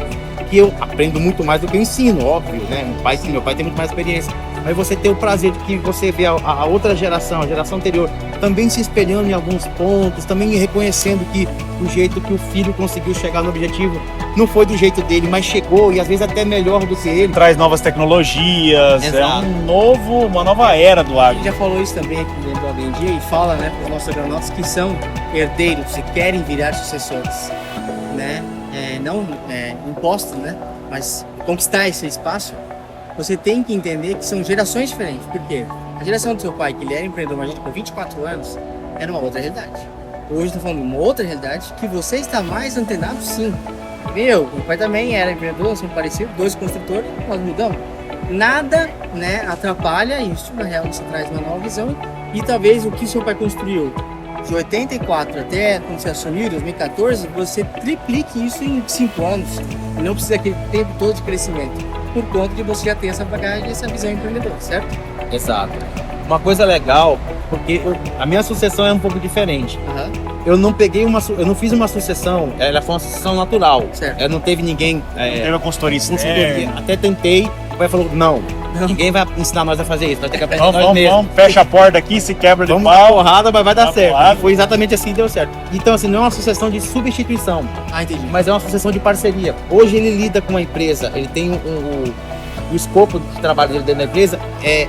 que eu aprendo muito mais do que eu ensino, óbvio, né? Meu pai tem muito mais experiência. Mas você ter o prazer de que você vê a outra geração, a geração anterior, também se espelhando em alguns pontos, também reconhecendo que o jeito que o filho conseguiu chegar no objetivo não foi do jeito dele, mas chegou e às vezes até melhor do que ele. Traz novas tecnologias, Exato. uma nova era do A agro. gente já falou isso também aqui dentro do Agro em Dia e fala, né, para os nossos agronautas que são herdeiros e querem virar sucessores, né? Não impostos, né? Mas conquistar esse espaço, você tem que entender que são gerações diferentes. Por quê? A geração do seu pai, que ele era empreendedor, mas a gente com 24 anos, era uma outra realidade. Hoje estou falando de uma outra realidade que você está mais antenado, sim. Meu pai também era empreendedor, assim, parecido, 2 construtores, nós mudamos. Nada, né, atrapalha isso, na real você traz uma nova visão e talvez o que seu pai construiu de 84 até quando você assumiu, 2014, você triplique isso em 5 anos. E não precisa aquele tempo todo de crescimento, por conta de você já ter essa bagagem, essa visão empreendedora, certo? Exato. Uma coisa legal, porque a minha sucessão é um pouco diferente. Eu não fiz uma sucessão, ela foi uma sucessão natural. Certo. Não teve ninguém. Teve uma consultoria externa. Até tentei, o pai falou: não, ninguém vai ensinar nós a fazer isso, nós temos que aprender nós Vamos, mesmos. fecha a porta aqui, se quebra de Vamos dar pau. porrada, mas vai dar Dá certo. porrada. E foi exatamente assim que deu certo. Então, assim, não é uma sucessão de substituição, Entendi. mas é uma sucessão de parceria. Hoje ele lida com uma empresa, ele tem o escopo de trabalho dele dentro da empresa é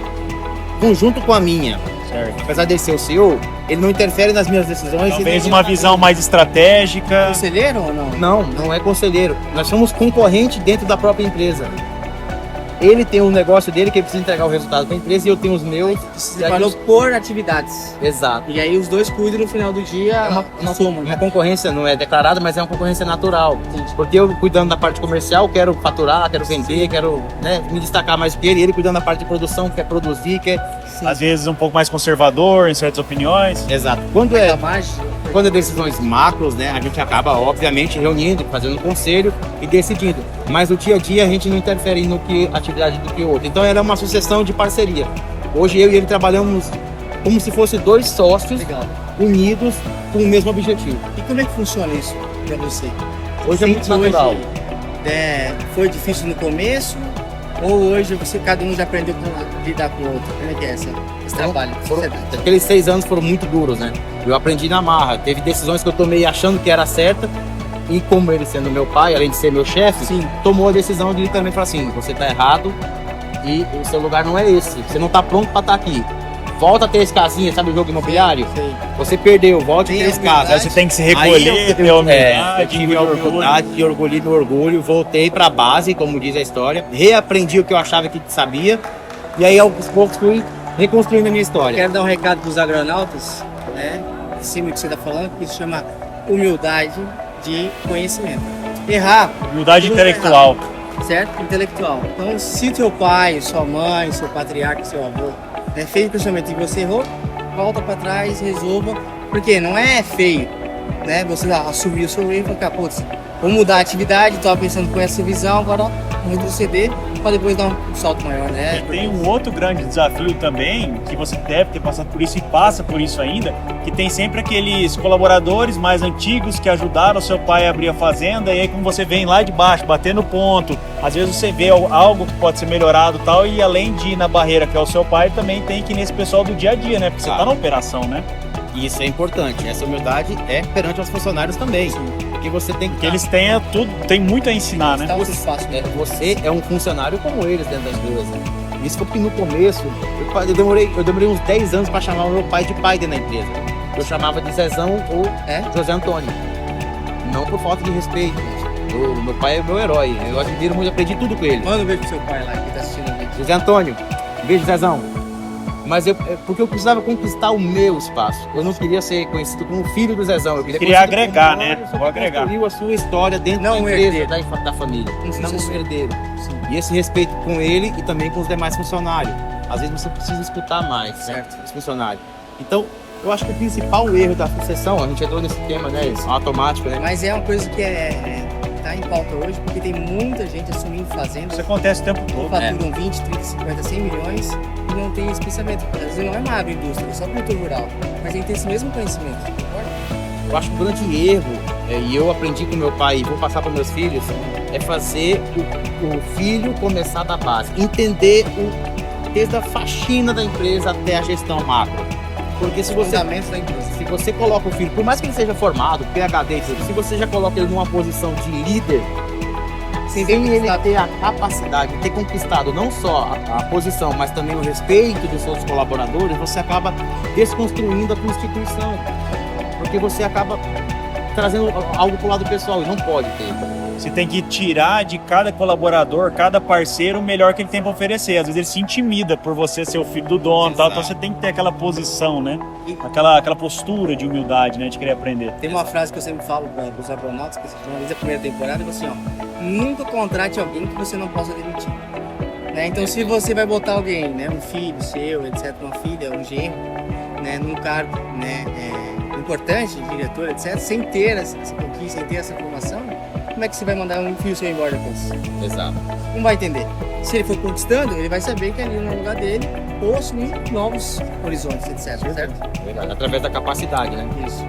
conjunto com a minha. Certo. Apesar dele ser o CEO, ele não interfere nas minhas decisões. Talvez uma visão mais estratégica. Conselheiro ou não? Não é conselheiro. Nós somos concorrente dentro da própria empresa. Ele tem um negócio dele que ele precisa entregar o resultado para a empresa e eu tenho os meus. Você separou por atividades. Exato. E aí os dois cuidam no final do dia, Uma soma, né? concorrência não é declarada, mas é uma concorrência natural. Entendi. Porque eu cuidando da parte comercial, quero faturar, quero vender, quero, né, me destacar mais que ele. E ele cuidando da parte de produção, quer produzir, quer... Às vezes um pouco mais conservador em certas opiniões. Exato. Quando é mágica. decisões macros, né, a gente acaba, obviamente, reunindo, fazendo um conselho e decidindo. Mas o dia a dia a gente não interfere no que atividade do que o outro. Então era uma sucessão de parceria. Hoje eu e ele trabalhamos como se fossem 2 sócios unidos com o mesmo objetivo. E como é que funciona isso para você? Hoje é muito natural. Foi difícil no começo? Ou hoje cada um já aprendeu a lidar com o outro? Como é que é esse trabalho? Aqueles 6 anos foram muito duros, né? Eu aprendi na marra. Teve decisões que eu tomei achando que era certa. E como ele sendo meu pai, além de ser meu chefe, tomou a decisão de literalmente falar assim: você tá errado e o seu lugar não é esse. Você não tá pronto para estar aqui. Volta a 3 casinhas, sabe o jogo imobiliário? Sim. Você perdeu, volte 3 casas. Aí você tem que se recolher, ter humildade, eu tive a humildade, orgulho no orgulho, voltei para a base, como diz a história, reaprendi o que eu achava que sabia, e aí aos poucos fui reconstruindo a minha história. Quero dar um recado para os agronautas, né? Em cima do que você está falando, que isso chama humildade de conhecimento. Errar. Humildade intelectual. Certo? Intelectual. Então, se seu pai, sua mãe, seu patriarca, seu avô, fez o pensamento e você errou, volta para trás, resolva, porque não é feio, né? Você assumir o seu erro e falar, putz, vou mudar a atividade, estava pensando com essa visão, agora vou retroceder para depois dar um salto maior, né? E tem um outro grande desafio também, que você deve ter passado por isso e passa por isso ainda, que tem sempre aqueles colaboradores mais antigos que ajudaram o seu pai a abrir a fazenda, e aí como você vem lá de baixo, bater no ponto, às vezes você vê algo que pode ser melhorado e tal, e além de ir na barreira que é o seu pai, também tem que ir nesse pessoal do dia a dia, né? Porque você tá na operação, né? Isso é importante, essa humildade é perante aos funcionários também. Porque você tem que eles tenham tudo, tem muito a ensinar, né? Você é um funcionário como eles dentro da empresa. Isso foi porque no começo, eu demorei uns 10 anos para chamar o meu pai de pai dentro da empresa. Eu chamava de Zezão ou José Antônio. Não por falta de respeito. Meu pai é meu herói. Eu admiro muito, aprendi tudo com ele. Manda um beijo pro seu pai lá que tá assistindo o vídeo. José Antônio, beijo, Zezão. Mas porque eu precisava conquistar o meu espaço. Eu não queria ser conhecido como filho do Zezão. Eu queria agregar, né? Vou agregar. Construiu a sua história dentro da empresa, da família. Não um herdeiro. E esse respeito com ele e também com os demais funcionários. Às vezes você precisa escutar mais, certo? Os funcionários. Então, eu acho que o principal erro da sucessão, a gente entrou nesse tema, né? Automático, né? Mas é uma coisa que tá em pauta hoje, porque tem muita gente assumindo fazendas. Isso acontece o tempo todo. Faturam 20, 30, 50, 100 milhões e não tem esse pensamento. Às vezes não é uma agroindústria, é só produtor rural. Mas ele tem esse mesmo conhecimento, concorda? Eu acho que o grande erro, e eu aprendi com meu pai e vou passar para meus filhos, é fazer o filho começar da base. Entender desde a faxina da empresa até a gestão macro. Porque se você coloca o filho, por mais que ele seja formado, PhD, se você já coloca ele numa posição de líder, sem ele ter a capacidade de ter conquistado não só a posição, mas também o respeito dos seus colaboradores, você acaba desconstruindo a tua instituição. Porque você acaba trazendo algo pro lado pessoal e não pode ter. Você tem que tirar de cada colaborador, cada parceiro, o melhor que ele tem para oferecer. Às vezes ele se intimida por você ser o filho do dono, tal, então você tem que ter aquela posição, né? Aquela postura de humildade, né? De querer aprender. Tem uma frase que eu sempre falo para os agronautas, que uma vez a primeira temporada, é assim, ó, nunca contrate alguém que você não possa demitir. Né? Então se você vai botar alguém, né, um filho seu, etc., uma filha, um genro, né, num cargo, né, importante, diretor, etc., sem ter essa conquista, sem ter essa formação, como é que você vai mandar um filho seu embora depois? Exato. Não vai entender. Se ele for conquistando, ele vai saber que ali no lugar dele, ou assumir novos horizontes, etc. Certo? Verdade. Através da capacidade, né? Isso.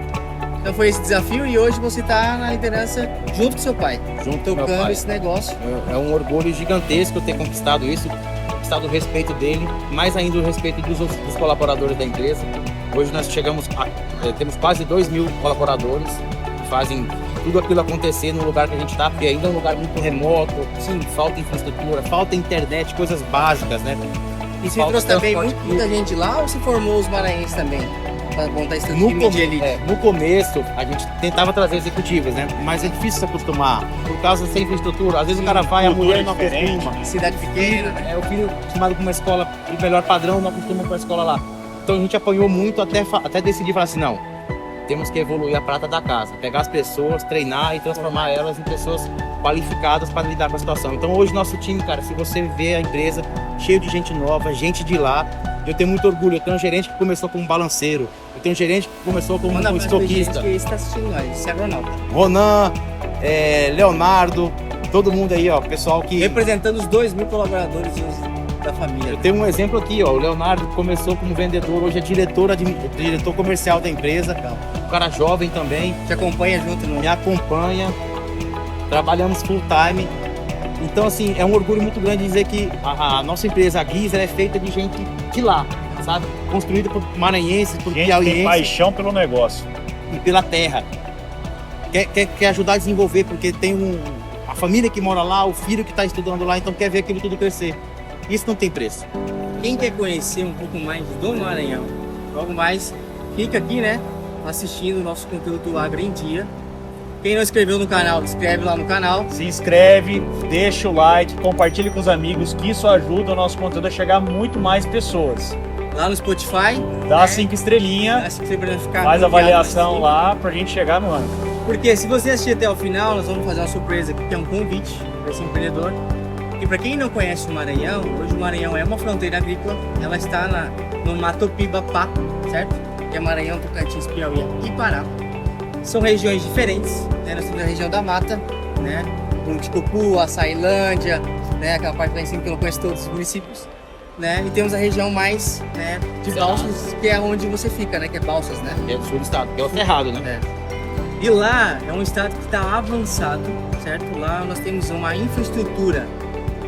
Então foi esse desafio e hoje você está na liderança junto com seu pai. Tocando esse negócio. É um orgulho gigantesco ter conquistado isso, conquistado o respeito dele, mais ainda o respeito dos colaboradores da empresa. Hoje nós temos quase 2.000 colaboradores que fazem tudo aquilo acontecer no lugar que a gente está, porque ainda é um lugar muito remoto, sim, falta infraestrutura, falta internet, coisas básicas, né? E se trouxe também muita gente lá ou se formou os maranhenses também? Para montar estrutura de elite? No começo, a gente tentava trazer executivos, né? Mas é difícil se acostumar, por causa da infraestrutura. Às vezes o cara vai, a mulher não acostuma. Cidade pequena, né? O filho acostumado com uma escola de melhor padrão, não acostuma com a escola lá. Então a gente apanhou muito até decidir falar assim, não, temos que evoluir a prata da casa, pegar as pessoas, treinar e transformar elas em pessoas qualificadas para lidar com a situação. Então hoje nosso time, cara, se você vê a empresa cheio de gente nova, gente de lá, eu tenho muito orgulho. Eu tenho um gerente que começou como balanceiro, eu tenho um gerente que começou como estoquista. Que está assistindo nós, esse agronauta. Ronan, Leonardo, todo mundo aí, ó, pessoal que... Representando os 2.000 colaboradores da família. Eu tenho um exemplo aqui, ó, o Leonardo começou como vendedor, hoje é diretor comercial da empresa, um cara jovem também. Te acompanha junto, não? Me acompanha, trabalhamos full time. Então, assim, é um orgulho muito grande dizer que a nossa empresa, a Guiz, é feita de gente de lá, sabe? Construída por maranhenses, por piauienses. Tem paixão pelo negócio. E pela terra. Quer ajudar a desenvolver, porque tem a família que mora lá, o filho que está estudando lá, então quer ver aquilo tudo crescer. Isso não tem preço. Quem quer conhecer um pouco mais do Maranhão, logo mais, fica aqui, né, assistindo o nosso conteúdo do Agro em Dia. Quem não inscreveu no canal, inscreve lá no canal. Se inscreve, deixa o like, compartilha com os amigos, que isso ajuda o nosso conteúdo a chegar a muito mais pessoas. Lá no Spotify. Dá 5 estrelinhas, faz a avaliação lá pra gente chegar no ano. Porque se você assistir até o final, nós vamos fazer uma surpresa aqui, que é um convite para esse empreendedor. E para quem não conhece o Maranhão, hoje o Maranhão é uma fronteira agrícola, ela está no Matopiba-Pá, certo? Que é Maranhão, Tocantins, Piauí e Pará. São regiões diferentes, né? Nós temos a região da mata, né? Monticupu, Açailândia, né? Aquela parte lá em cima que eu não conheço todos os municípios, né? E temos a região mais, né, de Balsas, que é onde você fica, né? Que é Balsas, né? É do sul do estado, que é o Cerrado, né? E lá é um estado que está avançado, certo? Lá nós temos uma infraestrutura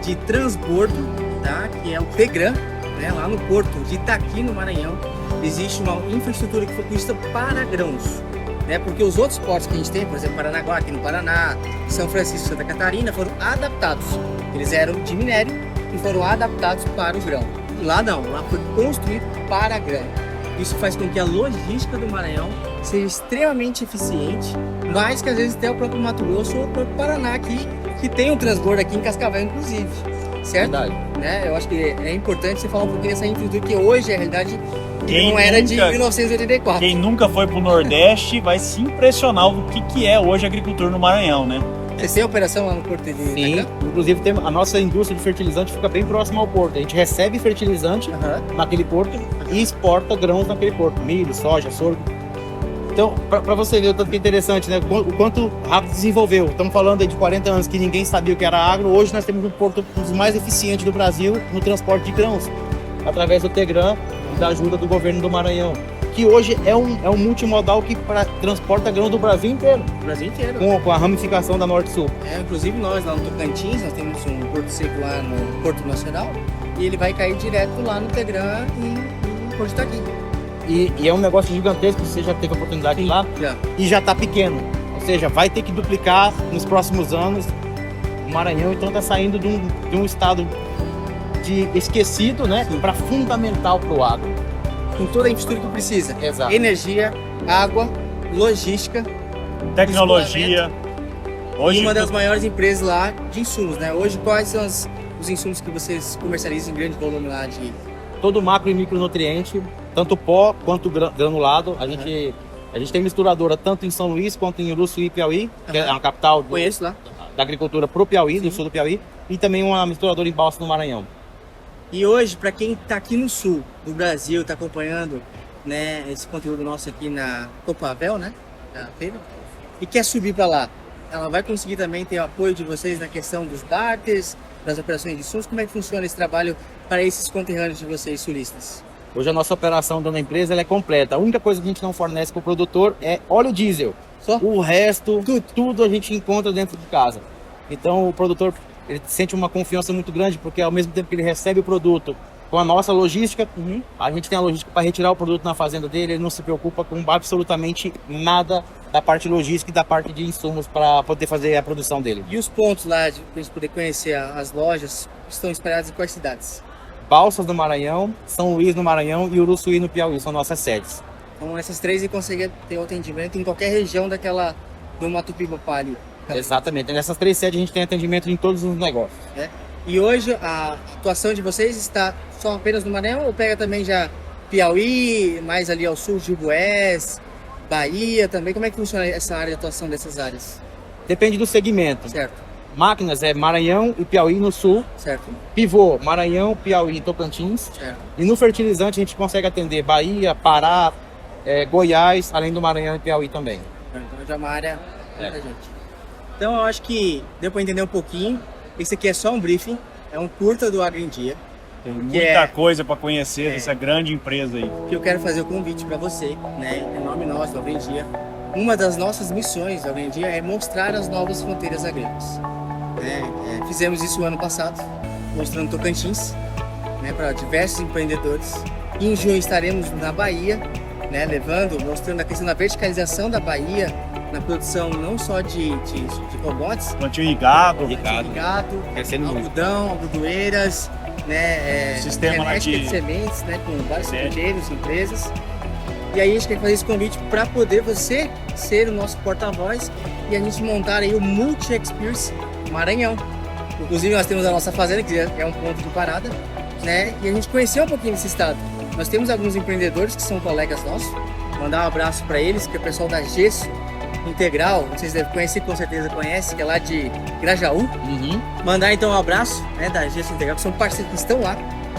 de transbordo, tá? Que é o TEGRAN, né? Lá no porto de Itaqui, no Maranhão, existe uma infraestrutura que foi prevista para grãos, né? Porque os outros portos que a gente tem, por exemplo, Paranaguá, aqui no Paraná, São Francisco, Santa Catarina, foram adaptados. Eles eram de minério e foram adaptados para o grão. Lá não, lá foi construído para grão. Isso faz com que a logística do Maranhão seja extremamente eficiente, mais que às vezes até o próprio Mato Grosso ou o próprio Paraná aqui, que tem um transbordo aqui em Cascavel, inclusive, certo? Verdade. Né? Eu acho que é importante você falar um pouquinho dessa infraestrutura, que hoje a realidade não era de 1984. Quem nunca foi pro Nordeste vai se impressionar do que é hoje a agricultura no Maranhão, né? Vocês têm operação lá no Porto de Sim, inclusive a nossa indústria de fertilizante fica bem próxima ao porto. A gente recebe fertilizante naquele porto e exporta grãos naquele porto, milho, soja, sorgo. Então, para você ver o tanto que é interessante, né? O quanto rápido desenvolveu. Estamos falando aí de 40 anos que ninguém sabia o que era agro. Hoje nós temos um porto um dos mais eficientes do Brasil no transporte de grãos, através do TEGRAN e da ajuda do governo do Maranhão, que hoje é um multimodal que transporta grão do Brasil inteiro. Brasil inteiro. Com a ramificação da Norte-Sul. Inclusive nós lá no Tocantins, nós temos um porto seco lá no Porto Nacional, e ele vai cair direto lá no Tegram e pode estar aqui. E é um negócio gigantesco, você já teve a oportunidade de ir lá, e já está pequeno. Ou seja, vai ter que duplicar nos próximos anos. O Maranhão, então, está saindo de um estado de esquecido, né, para fundamental para o agro. Com toda a infraestrutura que precisa. Exato. Energia, água, logística, Tecnologia. e uma das maiores empresas lá de insumos, né? Hoje, quais são os insumos que vocês comercializam em grande volume lá de... Todo macro e micronutriente, tanto pó quanto granulado. A gente tem misturadora tanto em São Luís quanto em Uruçuí e Piauí, que é a capital Conheço lá. da agricultura pro Piauí, do sul do Piauí, e também uma misturadora em Balsa no Maranhão. E hoje, para quem está aqui no sul do Brasil, está acompanhando, né, esse conteúdo nosso aqui na Copavel, né, da feira, e quer subir para lá, ela vai conseguir também ter o apoio de vocês na questão dos darters, das operações de insumos? Como é que funciona esse trabalho para esses conterrâneos de vocês, sulistas? Hoje a nossa operação da empresa ela é completa. A única coisa que a gente não fornece para o produtor é óleo diesel. Só? O resto, tudo a gente encontra dentro de casa. Então o produtor ele sente uma confiança muito grande, porque ao mesmo tempo que ele recebe o produto com a nossa logística, a gente tem a logística para retirar o produto na fazenda dele, ele não se preocupa com absolutamente nada da parte logística e da parte de insumos para poder fazer a produção dele. E os pontos lá, para a gente poder conhecer as lojas, estão espalhados em quais cidades? Balsas no Maranhão, São Luís no Maranhão e Uruçuí no Piauí, são nossas sedes. Então essas três e consegue ter o atendimento em qualquer região do Mato Piba ali. Exatamente, nessas três sedes a gente tem atendimento em todos os negócios. E hoje a atuação de vocês está só apenas no Maranhão ou pega também já Piauí, mais ali ao sul, Jurués, Bahia também? Como é que funciona essa área de atuação dessas áreas? Depende do segmento. Certo. Máquinas é Maranhão e Piauí no sul. Certo. Pivô, Maranhão, Piauí e Tocantins. Certo. E no fertilizante a gente consegue atender Bahia, Pará, Goiás, além do Maranhão e Piauí também. Então já é uma área muita gente. Então eu acho que deu para entender um pouquinho. Esse aqui é só um briefing, é um curta do Agro em Dia. Tem muita coisa para conhecer dessa grande empresa aí. Que eu quero fazer o convite para você, né? Em nome nosso, do Agro em Dia. Uma das nossas missões do Agro em Dia é mostrar as novas fronteiras agrícolas. Fizemos isso ano passado, mostrando Tocantins, né, para diversos empreendedores. Em junho estaremos na Bahia, né, mostrando a questão da verticalização da Bahia, na produção não só de commodities, plantio irrigado, algodão, algodoeiras, né, sistema de sementes, né, com vários empreendedores, empresas. E aí a gente quer fazer esse convite para poder você ser o nosso porta-voz e a gente montar aí o Multi Experience Maranhão. Inclusive nós temos a nossa fazenda, que é um ponto de parada, né, e a gente conheceu um pouquinho desse estado. Nós temos alguns empreendedores que são colegas nossos, mandar um abraço para eles, que é o pessoal da Gesso Integral, vocês devem conhecer, com certeza conhecem, que é lá de Grajaú. Mandar então um abraço, né, da Gesso Integral, que são parceiros que estão lá,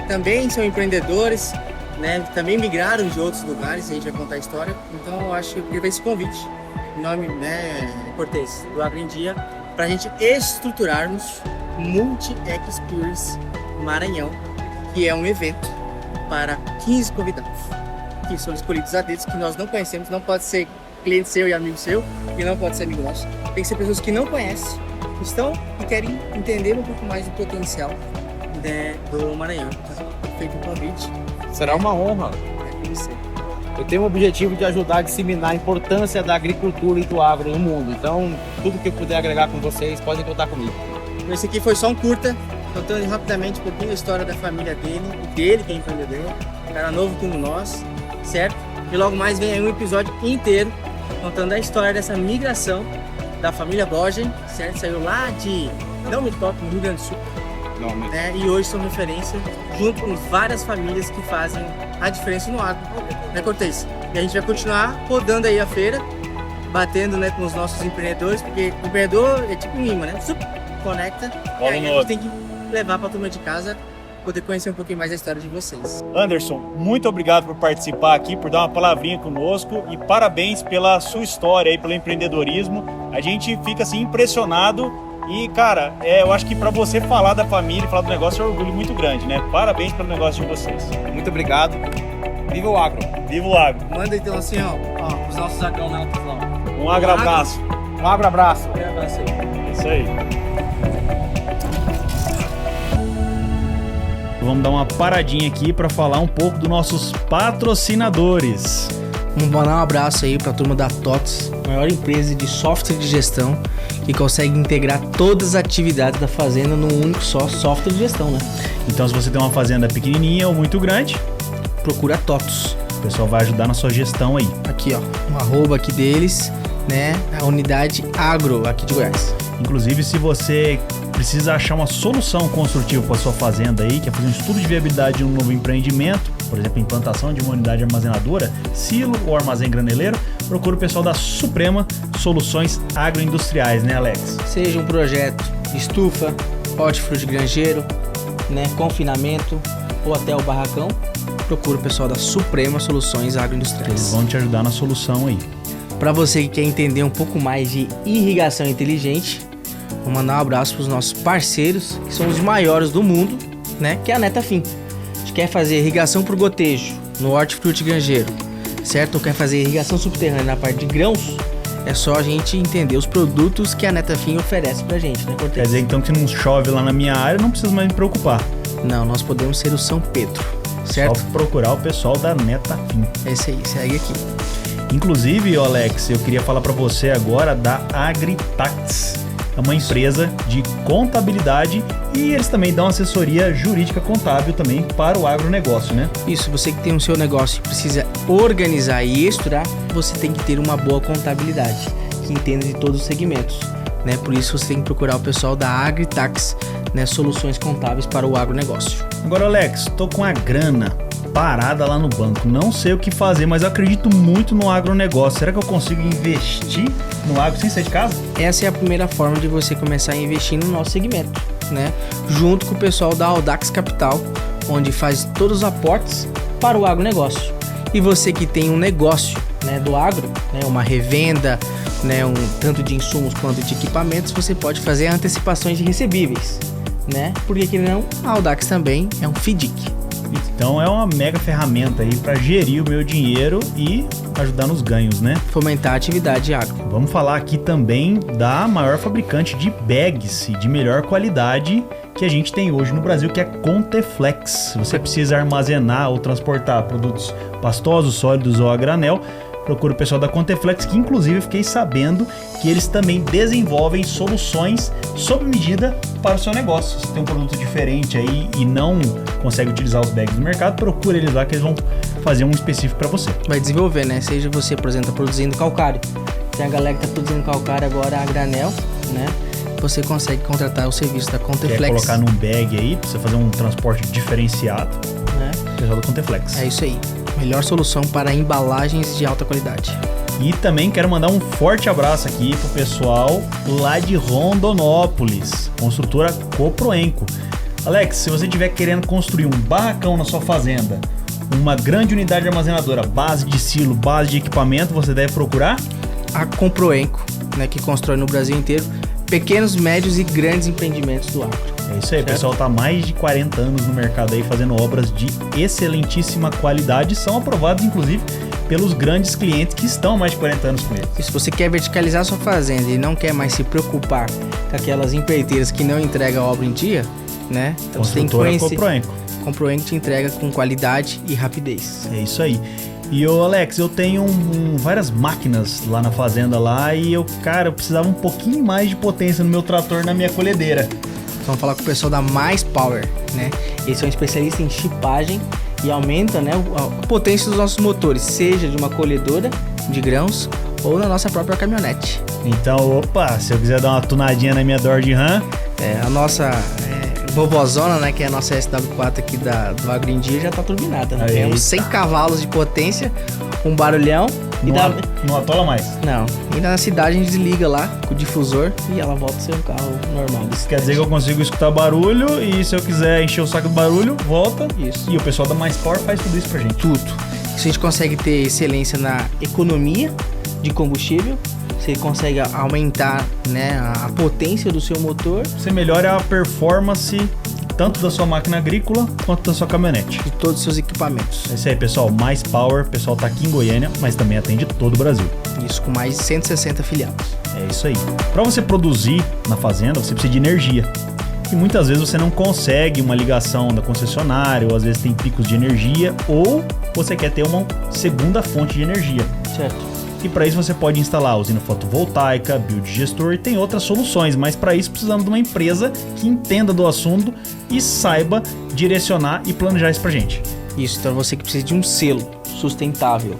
também são empreendedores, né, também migraram de outros lugares, a gente vai contar a história. Então eu acho que eu queria esse convite, em nome, né, Cortez, do Agro em Dia, para a gente estruturarmos Multi Experience Maranhão, que é um evento para 15 convidados, que são escolhidos a dedos, que nós não conhecemos, não pode ser cliente seu e amigo seu, e não pode ser amigo nosso. Tem que ser pessoas que não conhecem, estão e querem entender um pouco mais do potencial, né, do Maranhão. Feito um convite. Será uma honra. Eu tenho o objetivo de ajudar a disseminar a importância da agricultura e do agro no mundo. Então, tudo que eu puder agregar com vocês, podem contar comigo. Esse aqui foi só um curta, contando rapidamente um pouquinho da história da família dele que é empreendedor, um cara novo como nós, certo? E logo mais vem aí um episódio inteiro contando a história dessa migração da família Borgen, certo? Saiu lá de Não Me Toque, no Rio Grande do Sul. Né? E hoje são referência junto com várias famílias que fazem a diferença no agro, né, Cortez? E a gente vai continuar rodando aí a feira, batendo, né, com os nossos empreendedores, porque o empreendedor é tipo um imã, né? Conecta, e aí a gente tem que levar para a turma de casa poder conhecer um pouquinho mais a história de vocês. Anderson, muito obrigado por participar aqui, por dar uma palavrinha conosco e parabéns pela sua história aí, pelo empreendedorismo. A gente fica assim impressionado e, cara, eu acho que para você falar da família e falar do negócio é um orgulho muito grande, né? Parabéns pelo negócio de vocês. Muito obrigado. Viva o agro. Viva o agro. Manda então assim, ó os nossos agronautas lá. Um abraço. Um abraço. Um abraço aí. Isso aí. vamos dar uma paradinha aqui para falar um pouco dos nossos patrocinadores. Vamos mandar um abraço aí para a turma da TOTS, maior empresa de software de gestão, que consegue integrar todas as atividades da fazenda num único só software de gestão, né? Então, se você tem uma fazenda pequenininha ou muito grande, procura a TOTS. O pessoal vai ajudar na sua gestão aí. Aqui, ó, um arroba aqui deles, né? A unidade agro aqui de Goiás. Inclusive, se você precisa achar uma solução construtiva para sua fazenda aí, quer fazer um estudo de viabilidade de um novo empreendimento, por exemplo, implantação de uma unidade armazenadora, silo ou armazém graneleiro, procura o pessoal da Suprema Soluções Agroindustriais, né, Alex? Seja um projeto de estufa, hortifruti granjeiro, né, confinamento ou até o barracão, procura o pessoal da Suprema Soluções Agroindustriais. Eles vão te ajudar na solução aí. Para você que quer entender um pouco mais de irrigação inteligente, vou mandar um abraço para os nossos parceiros, que são os maiores do mundo, né, que é a Netafim. A gente quer fazer irrigação por gotejo no hortifruti granjeiro, certo? Ou quer fazer irrigação subterrânea na parte de grãos, é só a gente entender os produtos que a Netafim oferece pra gente, né, Cortez? Quer dizer então que não chove lá na minha área, não precisa mais me preocupar. Não, nós podemos ser o São Pedro, certo? Só procurar o pessoal da Netafim. É isso aí, segue aqui. Inclusive, Alex, eu queria falar para você agora da Agritax. É uma empresa de contabilidade e eles também dão assessoria jurídica contábil também para o agronegócio, né? Isso, você que tem o seu negócio e precisa organizar e estruturar, você tem que ter uma boa contabilidade, que entenda de todos os segmentos, né? Por isso você tem que procurar o pessoal da Agritax, né? Soluções contábeis para o agronegócio. Agora, Alex, tô com a grana parada lá no banco, não sei o que fazer, mas eu acredito muito no agronegócio. Será que eu consigo investir no agro sem sair de casa? Essa é a primeira forma de você começar a investir no nosso segmento, né? Junto com o pessoal da Audax Capital, onde faz todos os aportes para o agronegócio. E você que tem um negócio, né, do agro, né, uma revenda, né, tanto de insumos quanto de equipamentos, você pode fazer antecipações de recebíveis, né? Porque que não, a Audax também é um FDIC. Então é uma mega ferramenta aí para gerir o meu dinheiro e ajudar nos ganhos, né? Fomentar a atividade agro. Vamos falar aqui também da maior fabricante de bags de melhor qualidade que a gente tem hoje no Brasil, que é Conteflex. Se você precisa armazenar ou transportar produtos pastosos, sólidos ou a granel, procura o pessoal da Conteflex, que inclusive eu fiquei sabendo que eles também desenvolvem soluções sob medida para o seu negócio. Se você tem um produto diferente aí e não consegue utilizar os bags do mercado, procura eles lá que eles vão fazer um específico para você. Vai desenvolver, né? Seja você, por exemplo, produzindo calcário. Tem a galera que está produzindo calcário agora a granel, né? Você consegue contratar o serviço da Conteflex. Quer colocar num bag aí, precisa fazer um transporte diferenciado, né? Pessoal da Conteflex. É isso aí. Melhor solução para embalagens de alta qualidade. E também quero mandar um forte abraço aqui pro pessoal lá de Rondonópolis, construtora Coproenco. Alex, se você estiver querendo construir um barracão na sua fazenda, uma grande unidade armazenadora, base de silo, base de equipamento, você deve procurar a Coproenco, né, que constrói no Brasil inteiro pequenos, médios e grandes empreendimentos do agro. É isso aí, certo? O pessoal está há mais de 40 anos no mercado aí fazendo obras de excelentíssima qualidade, são aprovados inclusive pelos grandes clientes que estão há mais de 40 anos com eles. E se você quer verticalizar sua fazenda e não quer mais se preocupar com aquelas empreiteiras que não entregam a obra em dia, né? Então você tem que conhecer. Coproenco. Coproenco te entrega com qualidade e rapidez. É isso aí. E ô Alex, eu tenho várias máquinas lá na fazenda lá e eu precisava um pouquinho mais de potência no meu trator, na minha colhedeira. Vamos falar com o pessoal da Mais Power, né? Eles são especialistas em chipagem e aumenta, né, a potência dos nossos motores, seja de uma colhedora de grãos ou na nossa própria caminhonete. Então, opa, se eu quiser dar uma tunadinha na minha Dodge Ram... a nossa vovozona, né, que é a nossa SW4 aqui do Agro em Dia, já tá turbinada. Né? Temos 100 cavalos de potência, um barulhão. Não atola mais? Não. E na cidade a gente desliga lá com o difusor e ela volta a ser um carro normal. Isso quer dizer que eu consigo escutar barulho e se eu quiser encher o saco do barulho, volta. Isso. E o pessoal da Mais Power faz tudo isso pra gente. Tudo. Isso a gente consegue ter excelência na economia de combustível. Você consegue aumentar, né, a potência do seu motor. Você melhora a performance tanto da sua máquina agrícola quanto da sua caminhonete. De todos os seus equipamentos. É isso aí, pessoal. Mais Power, o pessoal tá aqui em Goiânia, mas também atende todo o Brasil. Isso, com mais de 160 filiados. É isso aí. Para você produzir na fazenda, você precisa de energia. e muitas vezes você não consegue uma ligação da concessionária, ou às vezes tem picos de energia, ou você quer ter uma segunda fonte de energia. Certo. E para isso você pode instalar a usina fotovoltaica, biodigestor e tem outras soluções, mas para isso precisamos de uma empresa que entenda do assunto e saiba direcionar e planejar isso pra gente. Isso, então você que precisa de um selo sustentável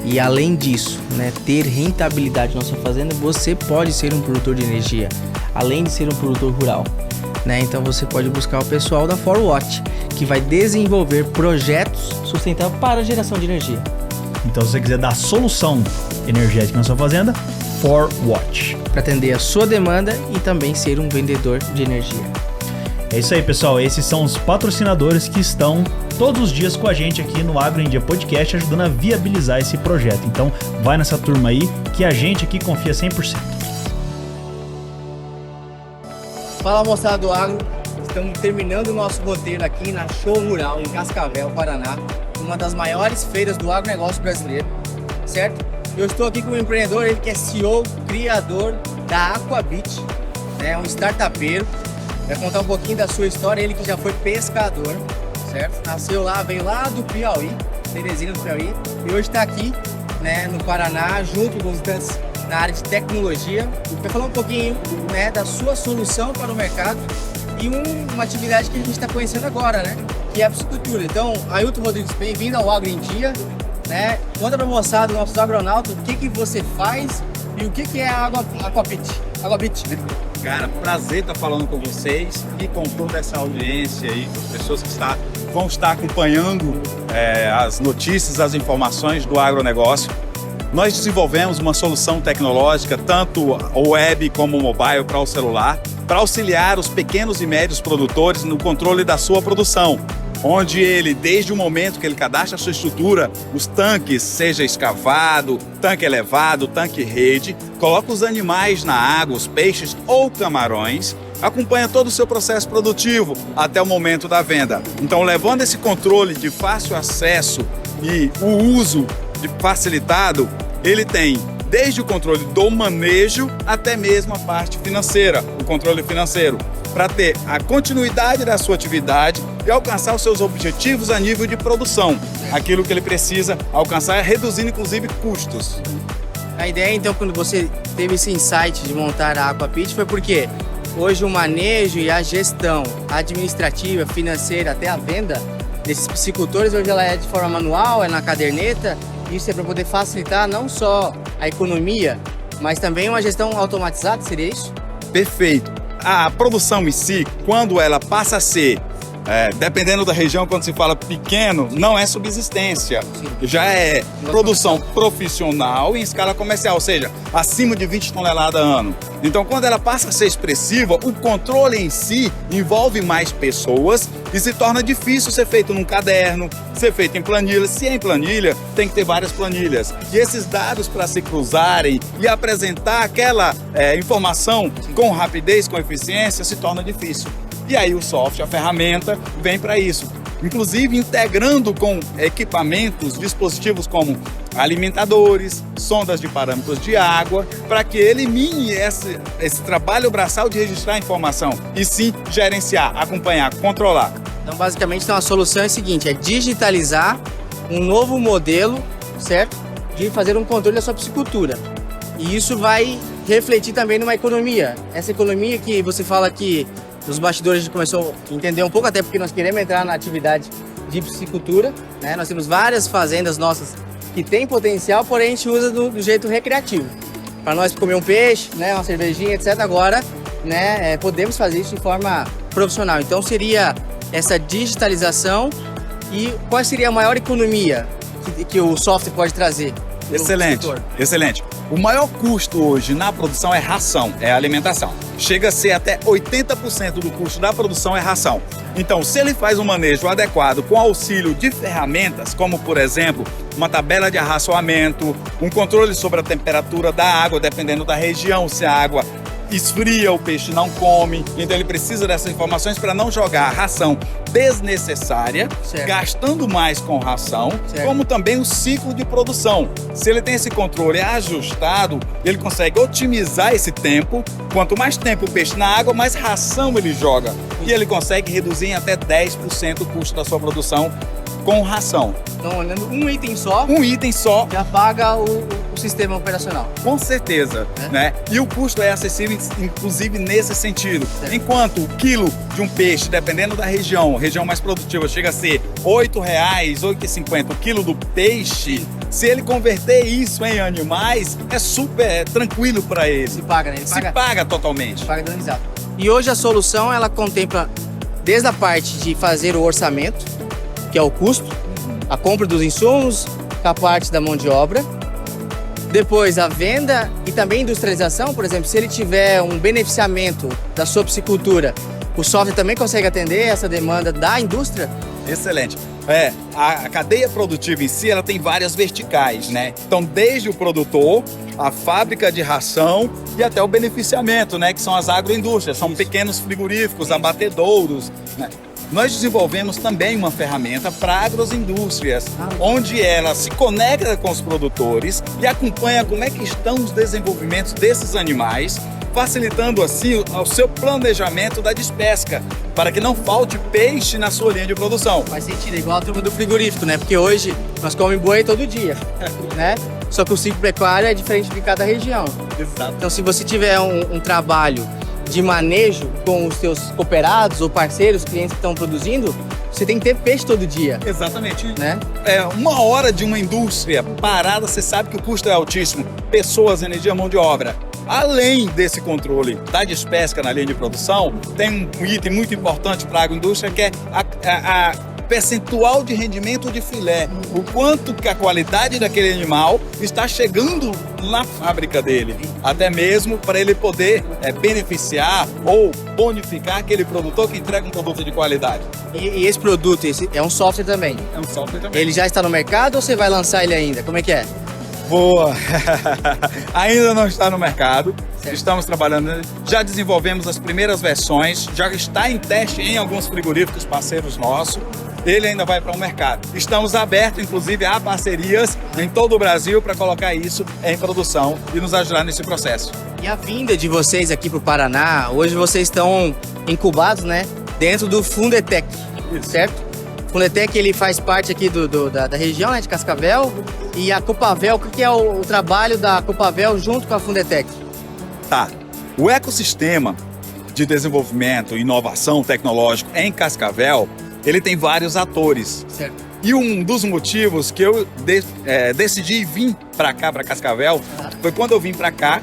e além disso, né, ter rentabilidade na sua fazenda, você pode ser um produtor de energia, além de ser um produtor rural. Né? Então você pode buscar o pessoal da 4Watt, que vai desenvolver projetos sustentáveis para a geração de energia. Então, se você quiser dar solução energética na sua fazenda, 4Watt. Para atender a sua demanda e também ser um vendedor de energia. É isso aí, pessoal. Esses são os patrocinadores que estão todos os dias com a gente aqui no Agro em Dia Podcast, ajudando a viabilizar esse projeto. Então, vai nessa turma aí que a gente aqui confia 100%. Fala, moçada do Agro. Estamos terminando o nosso roteiro aqui na Show Rural, em Cascavel, Paraná. Uma das maiores feiras do agronegócio brasileiro, certo? Eu estou aqui com um empreendedor, ele que é CEO, criador da Aquabit, né? Um startupeiro. Vai contar um pouquinho da sua história, ele que já foi pescador, certo? Nasceu lá, veio lá do Piauí, Teresina do Piauí, e hoje está aqui, né, no Paraná, junto com os estudantes na área de tecnologia. Vai falar um pouquinho, né, da sua solução para o mercado e uma atividade que a gente está conhecendo agora, né? Que é a piscicultura. Então, Ailton Rodrigues, bem-vindo ao Agro em Dia, né? Conta pra moçada, nossos agronautas, o que você faz e o que é a Aquabit. Cara, prazer estar falando com vocês e com toda essa audiência aí, as pessoas que vão estar acompanhando as notícias, as informações do agronegócio. Nós desenvolvemos uma solução tecnológica, tanto web como mobile para o celular, para auxiliar os pequenos e médios produtores no controle da sua produção, onde ele, desde o momento que ele cadastra a sua estrutura, os tanques, seja escavado, tanque elevado, tanque rede, coloca os animais na água, os peixes ou camarões, acompanha todo o seu processo produtivo até o momento da venda. Então, levando esse controle de fácil acesso e o uso facilitado, ele tem desde o controle do manejo até mesmo a parte financeira, o controle financeiro, para ter a continuidade da sua atividade e alcançar os seus objetivos a nível de produção, aquilo que ele precisa alcançar, reduzindo inclusive custos. A ideia então, quando você teve esse insight de montar a Aquabit, foi porque hoje o manejo e a gestão administrativa, financeira, até a venda desses piscicultores, hoje ela é de forma manual, é na caderneta. Isso é para poder facilitar não só a economia, mas também uma gestão automatizada, seria isso? Perfeito. A produção em si, quando ela passa a ser, dependendo da região, quando se fala pequeno, não é subsistência. Sim. Já é produção profissional em escala comercial, ou seja, acima de 20 toneladas ano. Então, quando ela passa a ser expressiva, o controle em si envolve mais pessoas e se torna difícil ser feito num caderno, ser feito em planilha. Se é em planilha, tem que ter várias planilhas. E esses dados, para se cruzarem e apresentar aquela informação com rapidez, com eficiência, se torna difícil. E aí o software, a ferramenta, vem para isso. Inclusive integrando com equipamentos, dispositivos como alimentadores, sondas de parâmetros de água, para que elimine esse trabalho braçal de registrar a informação e sim gerenciar, acompanhar, controlar. Então, basicamente, a solução é a seguinte, é digitalizar um novo modelo, certo? De fazer um controle da sua piscicultura. E isso vai refletir também numa economia. Essa economia que você fala que nos bastidores a gente começou a entender um pouco, até porque nós queremos entrar na atividade de piscicultura, né? Nós temos várias fazendas nossas que têm potencial, porém a gente usa do jeito recreativo. Para nós comer um peixe, né, uma cervejinha, etc. Agora, né, podemos fazer isso de forma profissional. Então seria essa digitalização e qual seria a maior economia que o software pode trazer? Excelente, excelente. O maior custo hoje na produção é ração, é alimentação. Chega a ser até 80% do custo da produção é ração. Então, se ele faz um manejo adequado com auxílio de ferramentas, como por exemplo, uma tabela de arraçoamento, um controle sobre a temperatura da água, dependendo da região, se a água esfria, o peixe não come. Então ele precisa dessas informações para não jogar ração desnecessária, gastando mais com ração, como também o ciclo de produção. Se ele tem esse controle ajustado, ele consegue otimizar esse tempo. Quanto mais tempo o peixe na água, mais ração ele joga. E ele consegue reduzir em até 10% o custo da sua produção com ração. Então, olhando um item só, já paga o sistema operacional. Com certeza, né? E o custo é acessível, inclusive, nesse sentido. Enquanto o quilo de um peixe, dependendo da região mais produtiva, chega a ser R$ 8,00, R$ 8,50 o quilo do peixe, se ele converter isso em animais, é super tranquilo para ele. Se paga, né? Se paga totalmente. Paga danizado. E hoje a solução, ela contempla desde a parte de fazer o orçamento, que é o custo, a compra dos insumos, a parte da mão de obra, depois a venda e também a industrialização. Por exemplo, se ele tiver um beneficiamento da sua piscicultura, o software também consegue atender essa demanda da indústria? Excelente. A cadeia produtiva em si, ela tem várias verticais, né? Então, desde o produtor, a fábrica de ração e até o beneficiamento, né? Que são as agroindústrias, são pequenos frigoríficos, abatedouros, né? Nós desenvolvemos também uma ferramenta para agroindústrias, onde ela se conecta com os produtores e acompanha como é que estão os desenvolvimentos desses animais, facilitando assim o seu planejamento da despesca, para que não falte peixe na sua linha de produção. Faz sentido, igual a turma do frigorífico, né? Porque hoje nós comemos boi todo dia, né? Só que o ciclo pecuário é diferente de cada região. Exato. Então, se você tiver um trabalho de manejo com os seus cooperados ou parceiros, clientes que estão produzindo, você tem que ter peixe todo dia. Exatamente. Né? Uma hora de uma indústria parada, você sabe que o custo é altíssimo. Pessoas, energia, mão de obra. Além desse controle da despesca na linha de produção, tem um item muito importante para a agroindústria, que é a percentual de rendimento de filé. O quanto que a qualidade daquele animal está chegando na fábrica dele. Até mesmo para ele poder beneficiar ou bonificar aquele produtor que entrega um produto de qualidade. E esse produto, é um software também? É um software também. Ele já está no mercado ou você vai lançar ele ainda? Como é que é? Boa! Ainda não está no mercado, estamos trabalhando, já desenvolvemos as primeiras versões, já está em teste em alguns frigoríficos parceiros nossos, ele ainda vai para o mercado. Estamos abertos, inclusive, a parcerias em todo o Brasil para colocar isso em produção e nos ajudar nesse processo. E a vinda de vocês aqui para o Paraná, hoje vocês estão incubados, né, dentro do Fundetec, certo? O Fundetec, ele faz parte aqui da região, né, de Cascavel, e a Copavel, o que é o trabalho da Copavel junto com a Fundetec? Tá. O ecossistema de desenvolvimento e inovação tecnológico em Cascavel, ele tem vários atores. Certo. E um dos motivos que eu decidi vir para cá, para Cascavel, foi quando eu vim para cá,